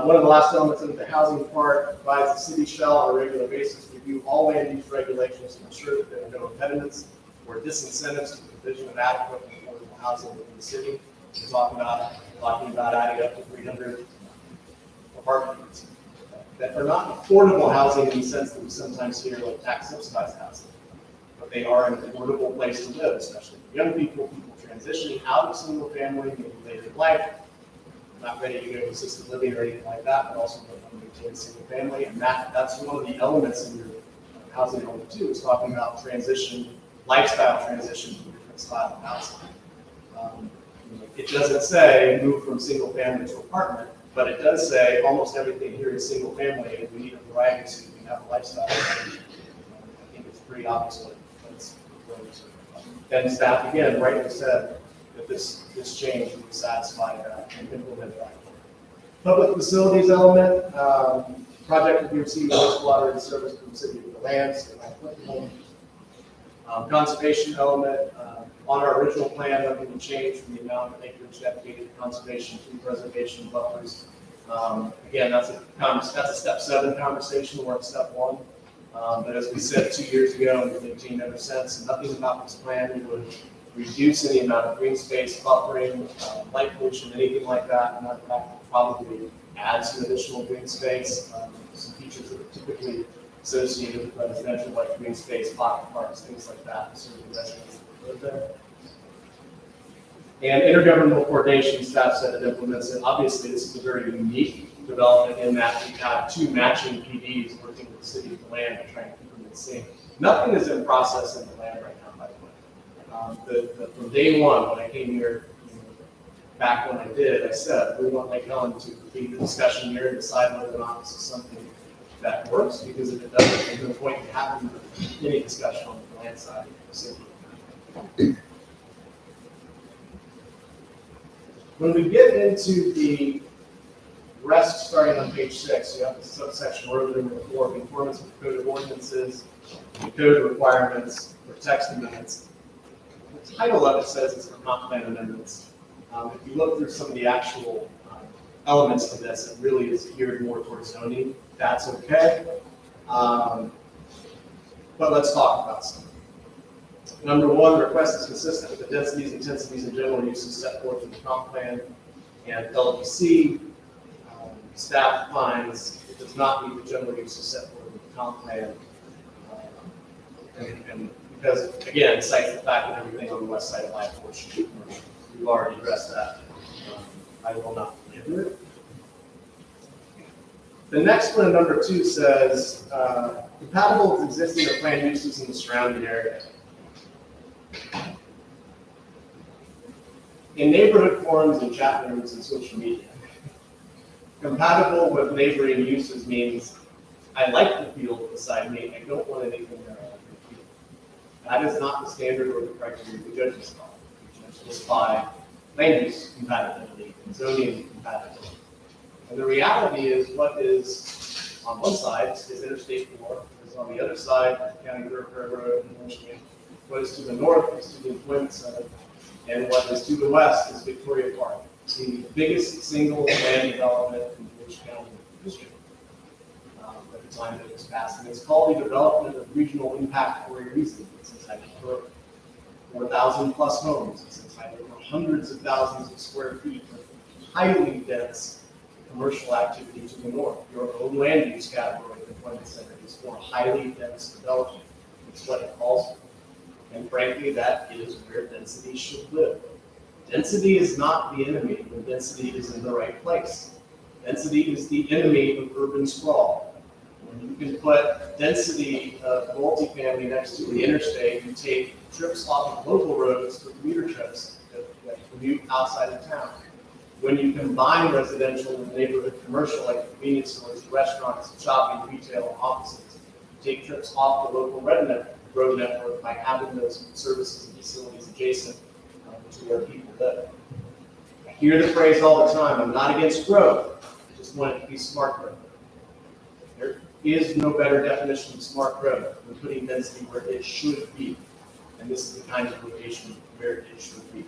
One of the last elements of the housing part provides the city shall on a regular basis review all land use regulations to ensure that there are no impediments or disincentives to the provision of adequate and affordable housing within the city. We're talking about adding up to 300 apartment units that are not affordable housing in the sense that we sometimes hear like tax subsidized housing, but they are an affordable place to live, especially for young people transitioning out of single family, maybe later in life, not ready to go to assisted living or anything like that, but also want to maintain single family. And that's one of the elements in your housing element too, is talking about transition, lifestyle transition to a different style of housing. It doesn't say move from single family to apartment, but it does say almost everything here is single family, and we need a variety so you can have a lifestyle. I think it's pretty obvious what it's going to. And staff again rightly said that this change would satisfy that and implement that. Public facilities element, project will be receiving wastewater and service from the city of the lands. Conservation element, on our original plan, nothing would change from the amount of acreage dedicated to conservation, tree preservation, buffers. Again, that's a step 7 conversation. We're at step 1. But as we said 2 years ago, and we've maintained ever since, nothing about this plan would reduce any amount of green space, buffering, light pollution, anything like that. And that probably adds some additional green space, some features that are typically associated with residential, like green space, pocket parks, things like that, so the residents that live there. And intergovernmental coordination, staff said it implements it. Obviously, this is a very unique development in that we have 2 matching PDs working with the city of the land to try and keep them in sync. Nothing is in process in the land right now, by the way. From day one, when I came here, back when I did, I said, we want Lake Helen to complete the discussion here and decide whether or not this is something that works, because if it doesn't, there's no point in having any discussion on the land side of the city. When we get into the rest, starting on page 6, you have the subsection order number 4, conformance with code of ordinances, the code requirements for text amendments. The title of it says it's comp plan amendments. If you look through some of the actual elements to this, it really is geared more towards zoning. That's okay. But let's talk about some. Number 1, the request is consistent with the densities, intensities, and general uses set forth in the comp plan and LDC. Staff finds it does not meet the general uses set forth in the comp plan. And because, again, cites the fact that everything on the west side of I-4 should be commercial. We've already addressed that. I will not belabor it. The next one, number 2, says compatible with existing or planned uses in the surrounding area. In neighborhood forums and chat rooms and social media, compatible with neighboring uses means I like the field beside me. I don't want anything there. That is not the standard or the criteria we judge this by. We judge this by land use compatibility and zoning compatibility. And the reality is, what is on one side is Interstate 4, is on the other side, County Thoroughfare Road in Michigan. What is to the north is to the Employment Center, and what is to the west is Victoria Park, the biggest single land development in Volusia County history at the time that it was passed. And it's called the Development of Regional Impact for a reason. It's entitled for 4,000 plus homes. It's entitled for hundreds of thousands of square feet of highly dense commercial activity to the north. Your own land use category, the Employment Center, is for highly dense development. It's what it calls for. And frankly, that is where density should live. Density is not the enemy when density is in the right place. Density is the enemy of urban sprawl. When you can put density of multifamily next to the interstate, you take trips off of local roads for commuter trips that commute outside of town. When you combine residential and neighborhood commercial, like convenience stores, restaurants, shopping, retail, and offices, you take trips off the local road network by having those services and facilities adjacent to where people live. I hear the phrase all the time, I'm not against growth, I just want it to be smart growth. is no better definition of smart growth than putting density where it should be. And this is the kind of location where it should be.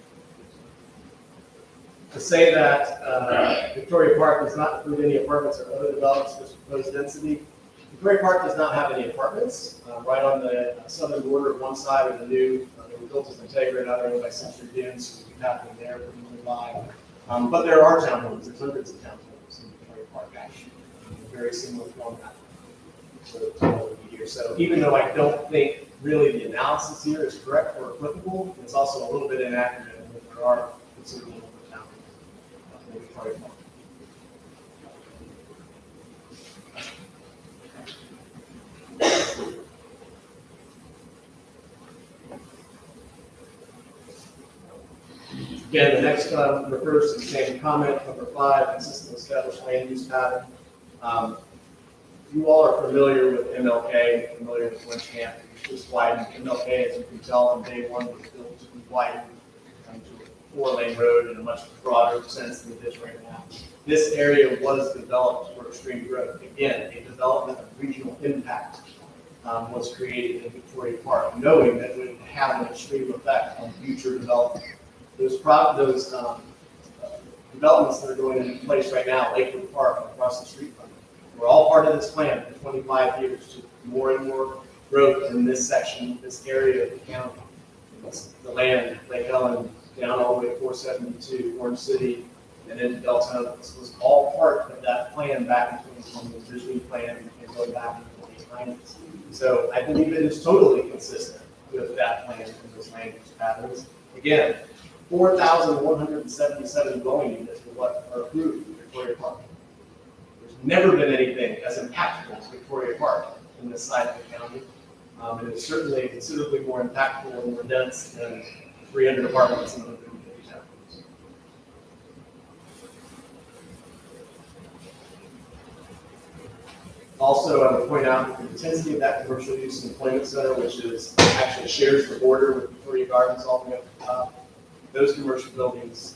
To say that Victoria Park does not include any apartments or other developments with proposed density, Victoria Park does not have any apartments. Right on the southern border, one side of the new, they were built as Integra, now they're owned by Century Dunes, so we'll be happening there pretty nearby. But there are townhomes, there's hundreds of townhomes in Victoria Park, actually, in a very similar format. So even though I don't think really the analysis here is correct or applicable, it's also a little bit inaccurate, and there are considerable number of townhomes in Victoria Park. Again, the next refers to the same comment, number 5, consistent established land use pattern. You all are familiar with MLK, familiar with Lynch Camp. It's just widened. MLK, as you can tell, on day 1 was built to be widened to a 4-lane road in a much broader sense than it is right now. This area was developed for extreme growth. Again, a development of regional impact was created in Victoria Park, knowing that it would have an extreme effect on future development. Those developments that are going into place right now, Lakewood Park across the street from it, we're all part of this plan for 25 years to more and more growth in this section, this area of the county. The land, Lake Ellen, down all the way to 472, Orange City, and into Deltona. This was all part of that plan back in 2020, the original plan, and going back in the 1990s. So I believe it is totally consistent with that plan and those land use patterns. Again, 4,177 dwelling units are what are approved in Victoria Park. There's never been anything as impactful as Victoria Park in this side of the county. And it's certainly considerably more impactful and more dense than 300 apartments in 150 towns. Also, I would point out that the intensity of that commercial use employment center, which is actually shares the border with Victoria Gardens all the way up the top, those commercial buildings,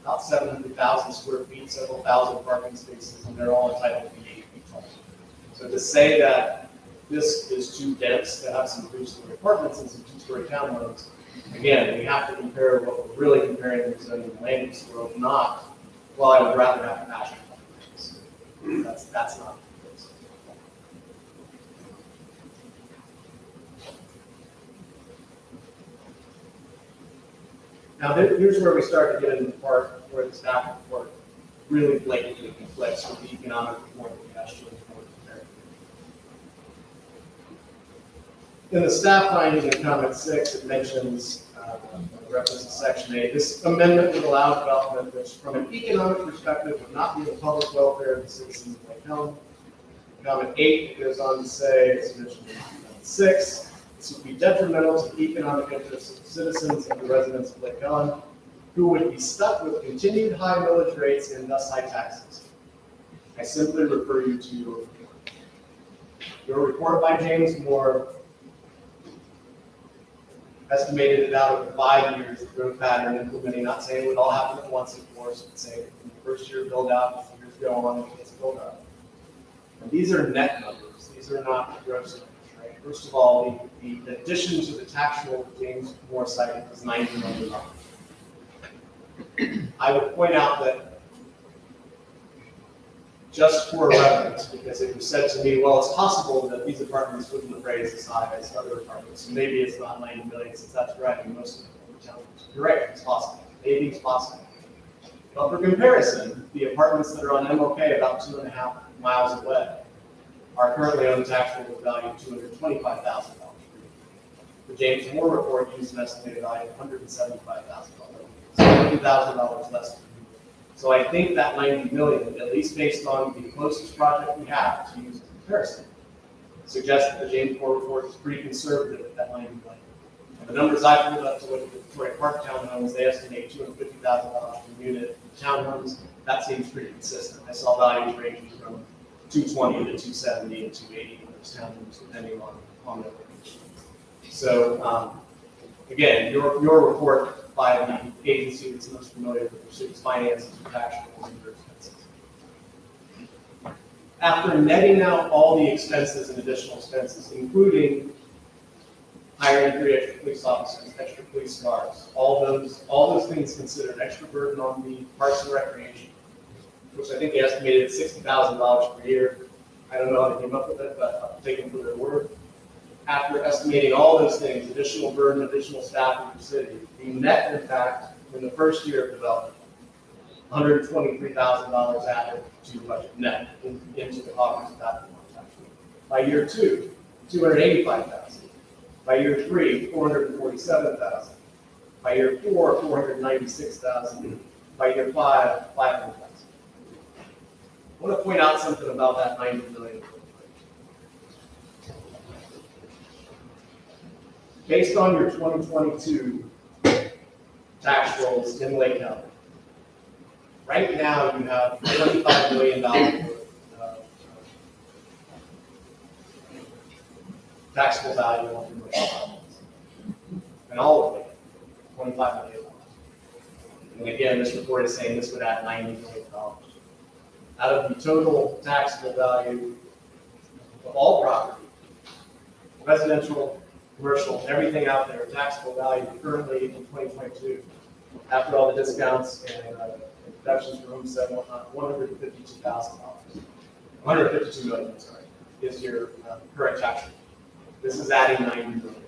about 700,000 square feet, several thousand parking spaces, and they're all entitled to be 8 feet tall. So to say that this is too dense to have some 3-story apartments and some 2-story townhomes, again, we have to compare what we're really comparing with zoning and land use world, not, well, I would rather have a passion. That's not the case. Now, here's where we start to get into the part where the staff report really blatantly conflicts with the economic report that we asked you to prepare. In the staff finding in comment 6, it mentions, reference to section 8, this amendment would allow development which, from an economic perspective, would not be in the public welfare of the citizens of Lake Helen. Comment 8, it goes on to say, as mentioned in comment 6, this would be detrimental to the economic interests of the citizens and the residents of Lake Helen, who would be stuck with continued high millage rates and thus high taxes. I simply refer you to your report. Your report by James Moore estimated it out over 5 years, the growth pattern implementing, not saying it would all happen at once, of course, but saying in the first year build out, as years go on, it gets built up. And these are net numbers, these are not gross numbers. First of all, the addition to the tax roll that James Moore cited was $90 million. I would point out that just for reference, because it was said to me, well, it's possible that these apartments wouldn't have raised as high as other apartments. So maybe it's not 90 million since that's driving most of the town. You're right, it's possible. Maybe it's possible. But for comparison, the apartments that are on MLK about 2.5 miles away are currently on the tax roll with value of $225,000. The James Moore report used an estimated value of $175,000, so $50,000 less. So I think that 90 million, at least based on the closest project we have to use as a comparison, suggests that the James Moore report is pretty conservative at that 90 million. And the numbers I pulled up to look at the Victoria Park townhomes, they estimate $250,000 per unit. Townhomes, that seems pretty consistent. I saw values ranging from 220 to 270 and 280 in those townhomes, depending on their location. So again, your report by the agency that's most familiar with the city's finances and tax rules and their expenses. After netting out all the expenses and additional expenses, including hiring 3 extra police officers, extra police cars, all those things considered extra burden on the Parks and Recreation, which I think they estimated at $60,000 per year. I don't know how they came up with it, but I'll take them for their word. After estimating all those things, additional burden, additional staff in the city, the net impact in the first year of development, $123,000 added to the budget net into the Hawkins adopted tax rate. By year 2, $285,000. By year 3, $447,000. By year 4, $496,000. By year 5, $500,000. I want to point out something about that $90 million. Based on your 2022 tax rolls in Lake County, right now you have $25 million worth of taxable value on commercial properties. And all of it, $25 million. And again, this report is saying this would add $90 million. Out of the total taxable value of all property, residential, commercial, everything out there, taxable value currently in 2022, after all the discounts and deductions for homestead and whatnot, $152,000. $152 million, sorry, is your current tax rate. This is adding $90 million.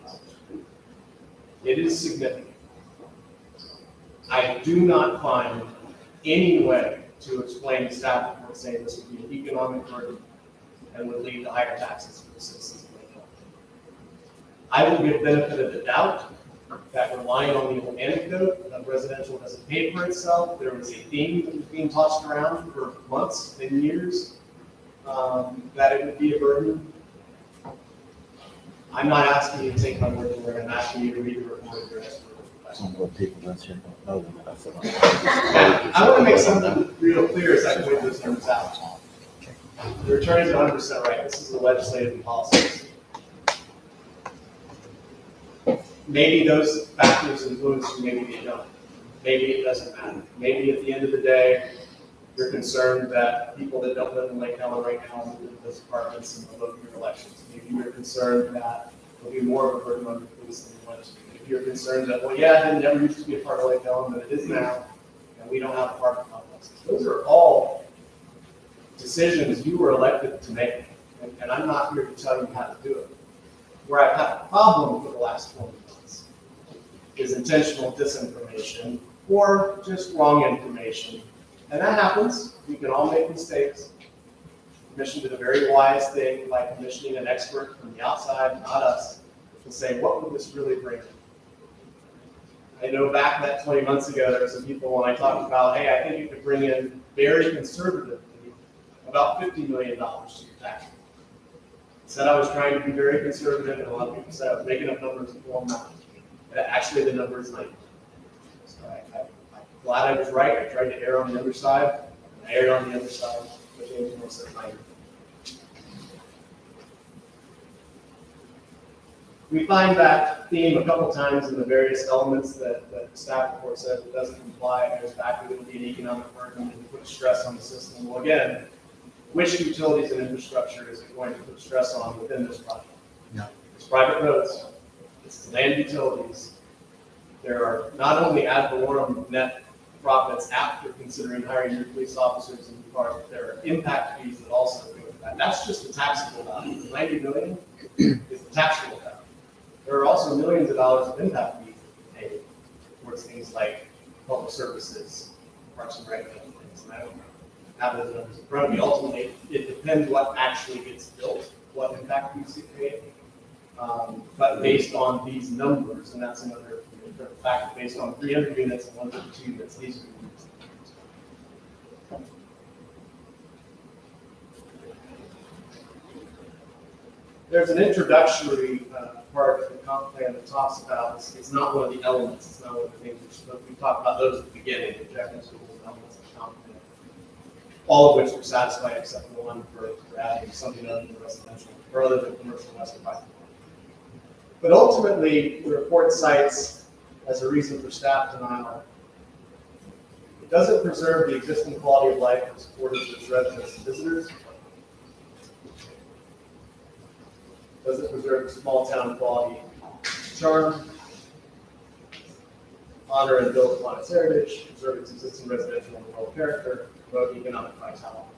It is significant. I do not find any way to explain the staff report saying this would be an economic burden and would lead to higher taxes for the citizens of Lake County. I will give benefit of the doubt that relying on the old anecdote that residential doesn't pay for itself, there was a theme that was being tossed around for months and years, that it would be a burden. I'm not asking you to take my word for it, I'm asking you to read the report of your expert. Some of the people that's here don't know that. I feel like- I want to make something real clear as I point those numbers out. The attorney's 100% right. This is the legislative and policy. Maybe those factors influence you, maybe they don't. Maybe it doesn't matter. Maybe at the end of the day, you're concerned that people that don't live in Lake Helen right now live in those apartments and will vote for your elections. Maybe you're concerned that there'll be more of a burden on the police than you want to. If you're concerned that, well, yeah, it never used to be a part of Lake Helen, but it is now, and we don't have apartment complexes. Those are all decisions you were elected to make, and I'm not here to tell you how to do it. Where I've had a problem for the last 20 months is intentional disinformation or just wrong information. And that happens. We can all make mistakes. The commission did a very wise thing by commissioning an expert from the outside, not us, to say, what would this really bring? I know back that 20 months ago, there were some people when I talked about, hey, I think you could bring in very conservatively about $50 million to your tax rate. Said I was trying to be very conservative, and a lot of people said I was making up numbers and pulling them out. Actually, the number is 90. So I'm glad I was right. I tried to err on the other side. I erred on the other side, but James Moore said 90. We find that theme a couple times in the various elements that the staff report says it doesn't comply. It goes back to it would be an economic burden and put stress on the system. Well, again, which utilities and infrastructure is it going to put stress on within this project? No. It's private roads, it's land utilities. There are not only ad valorem net profits after considering hiring new police officers and new cars, but there are impact fees that also go with that. That's just the taxable value. The $90 million is the taxable value. There are also millions of dollars of impact fees paid towards things like public services, parks and rec, and things. And I don't have those numbers in front of me. Ultimately, it depends what actually gets built, what impact fees get paid. But based on these numbers, and that's another fact, based on 300 units and 152 units, these are the units. There's an introductory part of the comp plan that talks about, it's not one of the elements, it's not one of the things, we talked about those at the beginning, the objectives, goals, and elements of the comp plan. All of which were satisfied except for one for adding something other than residential, or other than commercial west of But ultimately, the report cites as a reason for staff denial, it doesn't preserve the existing quality of life and support of its residents and visitors. Does it preserve small town quality charm? Honor and build upon its heritage, preserve its existing residential and rural character, promote economic vitality.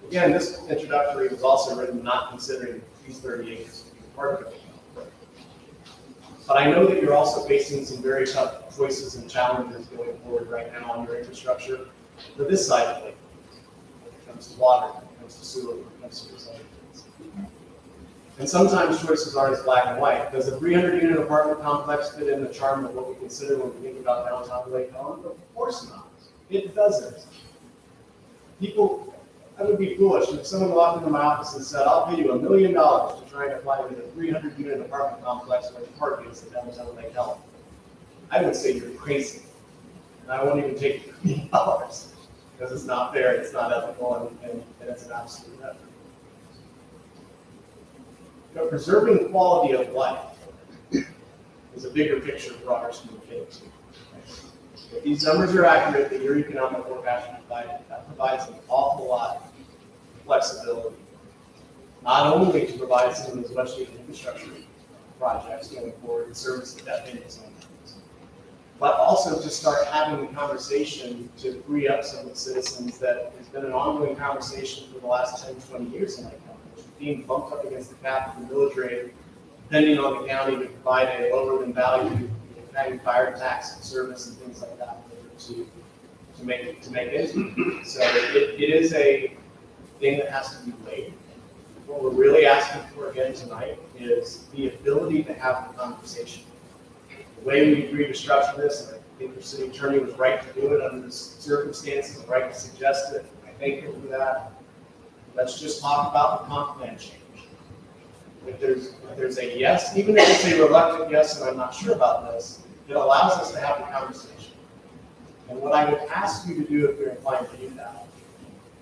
Again, this introductory was also written not considering these 30 acres to be part of it. But I know that you're also facing some very tough choices and challenges going forward right now on your infrastructure for this side of the lake. When it comes to water, when it comes to sewer, when it comes to recycling. And sometimes choices aren't as black and white. Does a 300-unit apartment complex fit in the charm of what we consider when we think about downtown Lake Helen? Of course not. It doesn't. People, I would be foolish if someone walked into my office and said, I'll pay you $1 million to try and apply to a 300-unit apartment complex where the park is in downtown Lake Helen. I would say you're crazy. And I won't even take $1 million because it's not fair, it's not ethical, and it's an absolute effort. But preserving quality of life is a bigger picture for our communities. If these numbers are accurate, that your economic forecast provides an awful lot of flexibility, not only to provide some of those much needed infrastructure projects going forward and service the debt payments, but also to start having the conversation to free up some of the citizens that has been an ongoing conversation for the last 10, 20 years in Lake County, which is being bumped up against the cap of the millage rate, depending on the county to provide a lower than value paying fire tax and service and things like that to make ends meet. So it is a thing that has to be weighed. What we're really asking for again tonight is the ability to have the conversation. The way we agreed to structure this, and I think the city attorney was right to do it under the circumstances, right to suggest it. I thank him for that. Let's just talk about the comp plan change. If there's a yes, even if it's a reluctant yes, and I'm not sure about this, it allows us to have the conversation. And what I would ask you to do if you're inclined to do that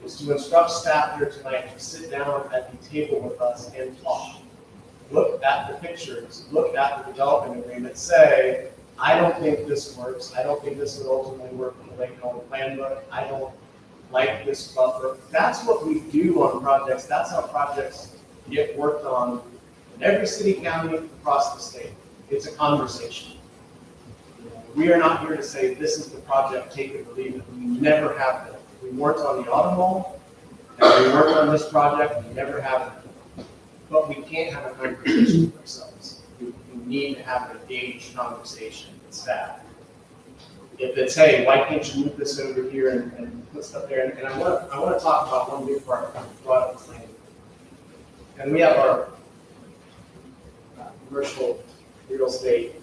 is to instruct staff here tonight to sit down at the table with us and talk. Look at the pictures, look at the development agreement, say, I don't think this works, I don't think this would ultimately work in the Lake County Plan Book, I don't like this buffer. That's what we do on projects, that's how projects get worked on in every city, county, across the state. It's a conversation. We are not here to say this is the project, take it or leave it. We never have been. We worked on the auto mall, and we worked on this project, we never have been. But we can't have a conversation with ourselves. We need to have an engaged conversation with staff. If it's, hey, why can't you move this over here and put stuff there? And I want to talk about one big part of brought up planning. And we have our commercial real estate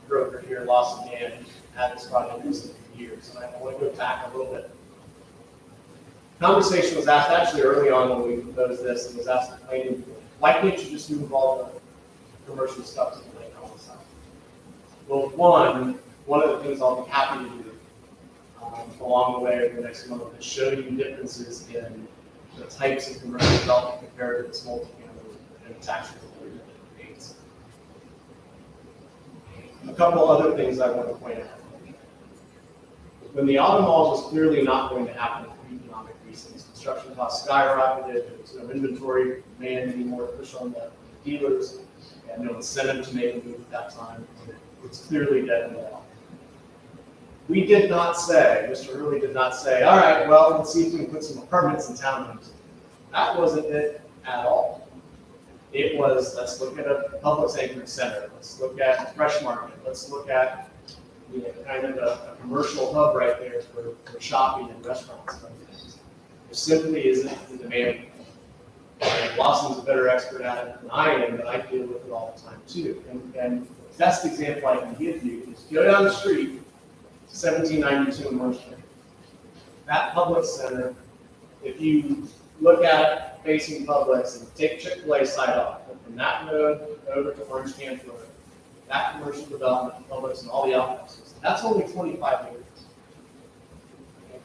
broker here, Lawson Dan, had this project recently for years, and I want to go back a little bit. Conversation was asked actually early on when we proposed this, and was asked the planning board, why can't you just move all the commercial stuff to the Lake County side? Well, one of the things I'll be happy to do along the way over the next month is show you differences in the types of commercial development compared to this multifamily and tax relief rates. A couple other things I want to point out. When the auto mall was clearly not going to happen for economic reasons, construction costs skyrocketed, there was no inventory demand anymore to push on the dealers, and no incentive to make a move at that time. It's clearly dead in the water. We did not say, Mr. Hurley did not say, all right, well, let's see if we can put some apartments in townhomes. That wasn't it at all. It was, let's look at a Publix anchored center. Let's look at a Fresh Market. Let's look at kind of a commercial hub right there for shopping and restaurants. There simply isn't the demand. And Lawson's a better expert at it than I am, but I deal with it all the time too. And the best example I can give you is go down the street, 1792 in Orange County. That Publix center, if you look at facing Publix and take Chick-fil-A side off, from that road over to Orange County Road, that commercial development, Publix and all the outhouses, that's only 25 acres.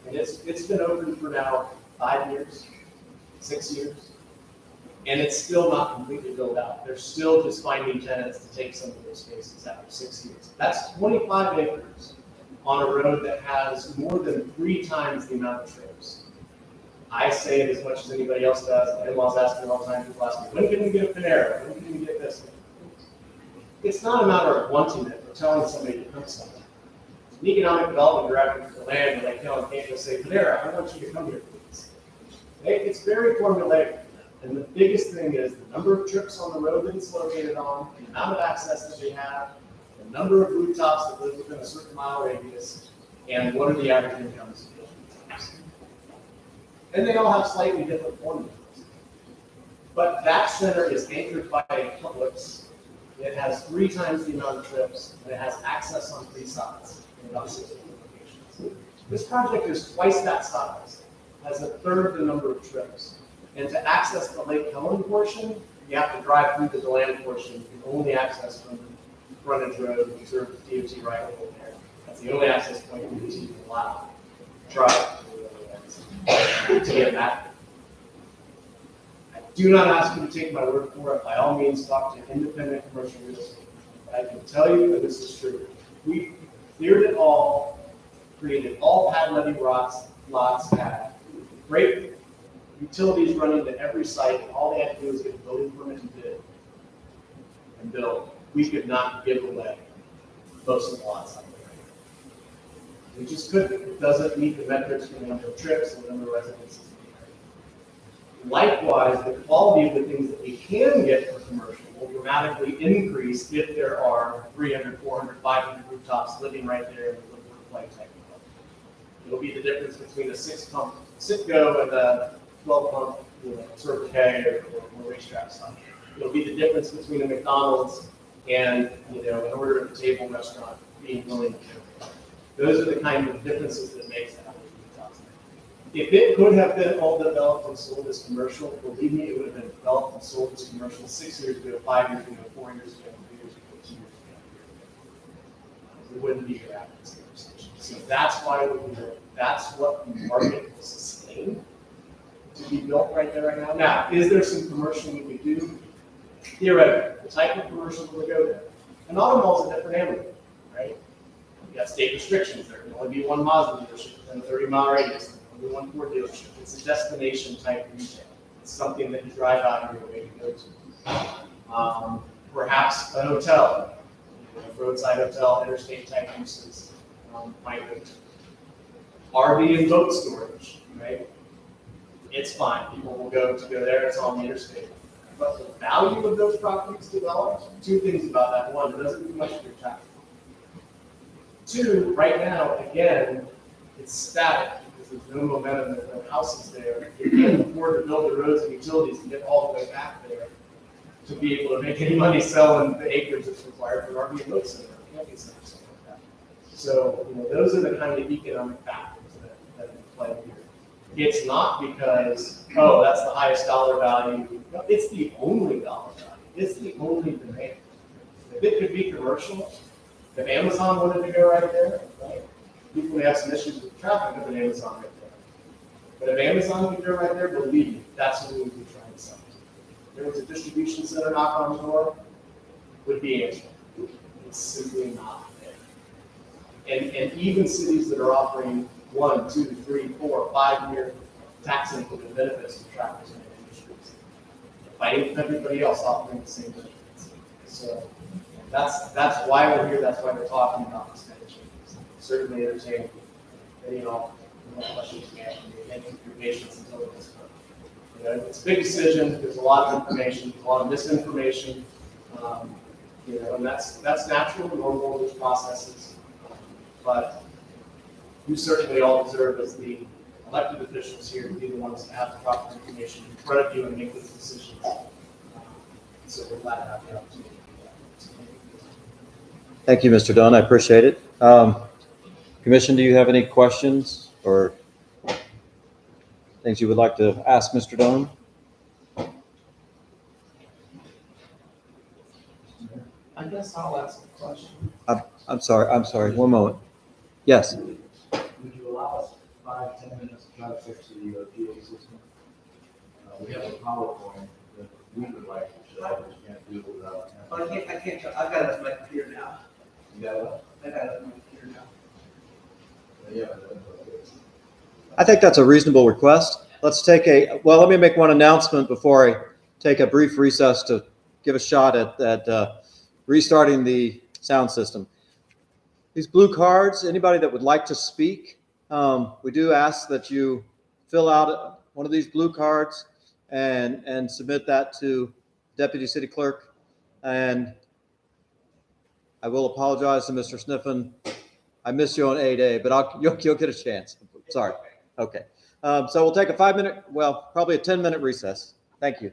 And it's been open for now 5 years, 6 years, and it's still not completely built out. They're still just finding tenants to take some of those spaces after 6 years. That's 25 acres on a road that has more than 3 times the amount of trips. I say it as much as anybody else does. My in-laws ask me all the time, people ask me, when can we get a Panera? When can we get this? It's not a matter of wanting it or telling somebody to come somewhere. An economic development director for the land, when they tell them, can't say, Panera, I want you to come here, please. It's very formulaic. And the biggest thing is the number of trips on the road that it's located on, the amount of access that they have, the number of rooftops that live within a certain mile radius, and what are the average incomes of those rooftops. And they all have slightly different formulas. But that center is anchored by a Publix. It has 3 times the amount of trips, and it has access on 3 sides in about 60 locations. This project is twice that size, has a third the number of trips. And to access the Lake Helen portion, you have to drive through the DeLand portion. You can only access from frontage road, reserved DOT right over there. That's the only access point DOT can allow. Try to get that. I do not ask you to take my word for it. By all means, talk to independent commercial real estate. I can tell you, and this is true, we cleared it all, created all pad levy lots, had great utilities running to every site, and all they had to do was get a building permit and bid and build. We could not give away most of the lots out there. We just couldn't. It doesn't meet the metrics for the number of trips and the number of residences. Likewise, the quality of the things that we can get for commercial will dramatically increase if there are 300, 400, 500 rooftops living right there in the Woodward Play type of. It'll be the difference between a 6-pump Citgo and a 12-pump, Circle K or racetrack sign. It'll be the difference between a McDonald's and an order at the table restaurant being willing to pay. Those are the kind of differousces that makes that. If it could have been all developed and sold as commercial, believe me, it would have been developed and sold as commercial 6 years ago, 5 years ago, 4 years ago, 3 years ago, 2 years ago. It wouldn't be here after this conversation. So that's why we're here. That's what the market will sustain to be built right there right now. Now, is there some commercial we could do? Theoretically, the type of commercial will go there. An auto mall is a different animal, right? You got state restrictions. There can only be one Mazda dealership within a 30-mile radius. Only one Ford dealership. It's a destination type retail. It's something that you drive out of your way to go to. Perhaps a hotel, roadside hotel, interstate type uses might go to. RV and boat storage, right? It's fine. People will go there. It's on the interstate. But the value of those properties developed, 2 things about that. 1, it doesn't do much for your tax. 2, right now, again, it's static because there's no momentum, there's no houses there. You can't afford to build the roads and utilities and get all the way back there to be able to make any money selling the acres that's required for an RV and boat center, camping center, something like that. So, those are the kind of economic factors that play here. It's not because, that's the highest dollar value. No, it's the only dollar value. It's the only demand. If it could be commercial, if Amazon wanted to go right there, right? People may have some issues with traffic with an Amazon right there. But if Amazon could go right there, believe me, that's what we would be trying to sell. If there was a distribution center knock on the door, would be answered. It's simply not there. And even cities that are offering 1, 2, 3, 4, 5-year tax increment benefits to travelers and industries, fighting with everybody else offering the same benefits. So that's why we're here. That's why we're talking about this kind of changes. Certainly entertain any and all questions you have. Thank you for your patience until this point. It's a big decision. There's a lot of information, a lot of misinformation. And that's natural, normal in these processes. But you certainly all deserve, as the elected officials here, to be the ones to have the proper information in front of you and make those decisions. So we're glad to have the opportunity to do that. So thank you. Thank you, Mr. Dunn. I appreciate it. Commission, do you have any questions or things you would like to ask Mr. Dunn? I guess I'll ask a question. I'm sorry. 1 moment. Yes. Would you allow us 5-10 minutes to try to fix the PA system? We have a PowerPoint that we would like to show, but you can't do it without. I can't, I've got it on my computer now. You got it? I got it on my computer now. Yeah. I think that's a reasonable request. let's take let me make one announcement before I take a brief recess to give a shot at restarting the sound system. These blue cards, anybody that would like to speak, we do ask that you fill out one of these blue cards and submit that to Deputy City Clerk. And I will apologize to Mr. Sniffen. I miss you on 8A, but you'll get a chance. Sorry. Okay. So we'll take a 5-minute, well, probably a 10-minute recess. Thank you.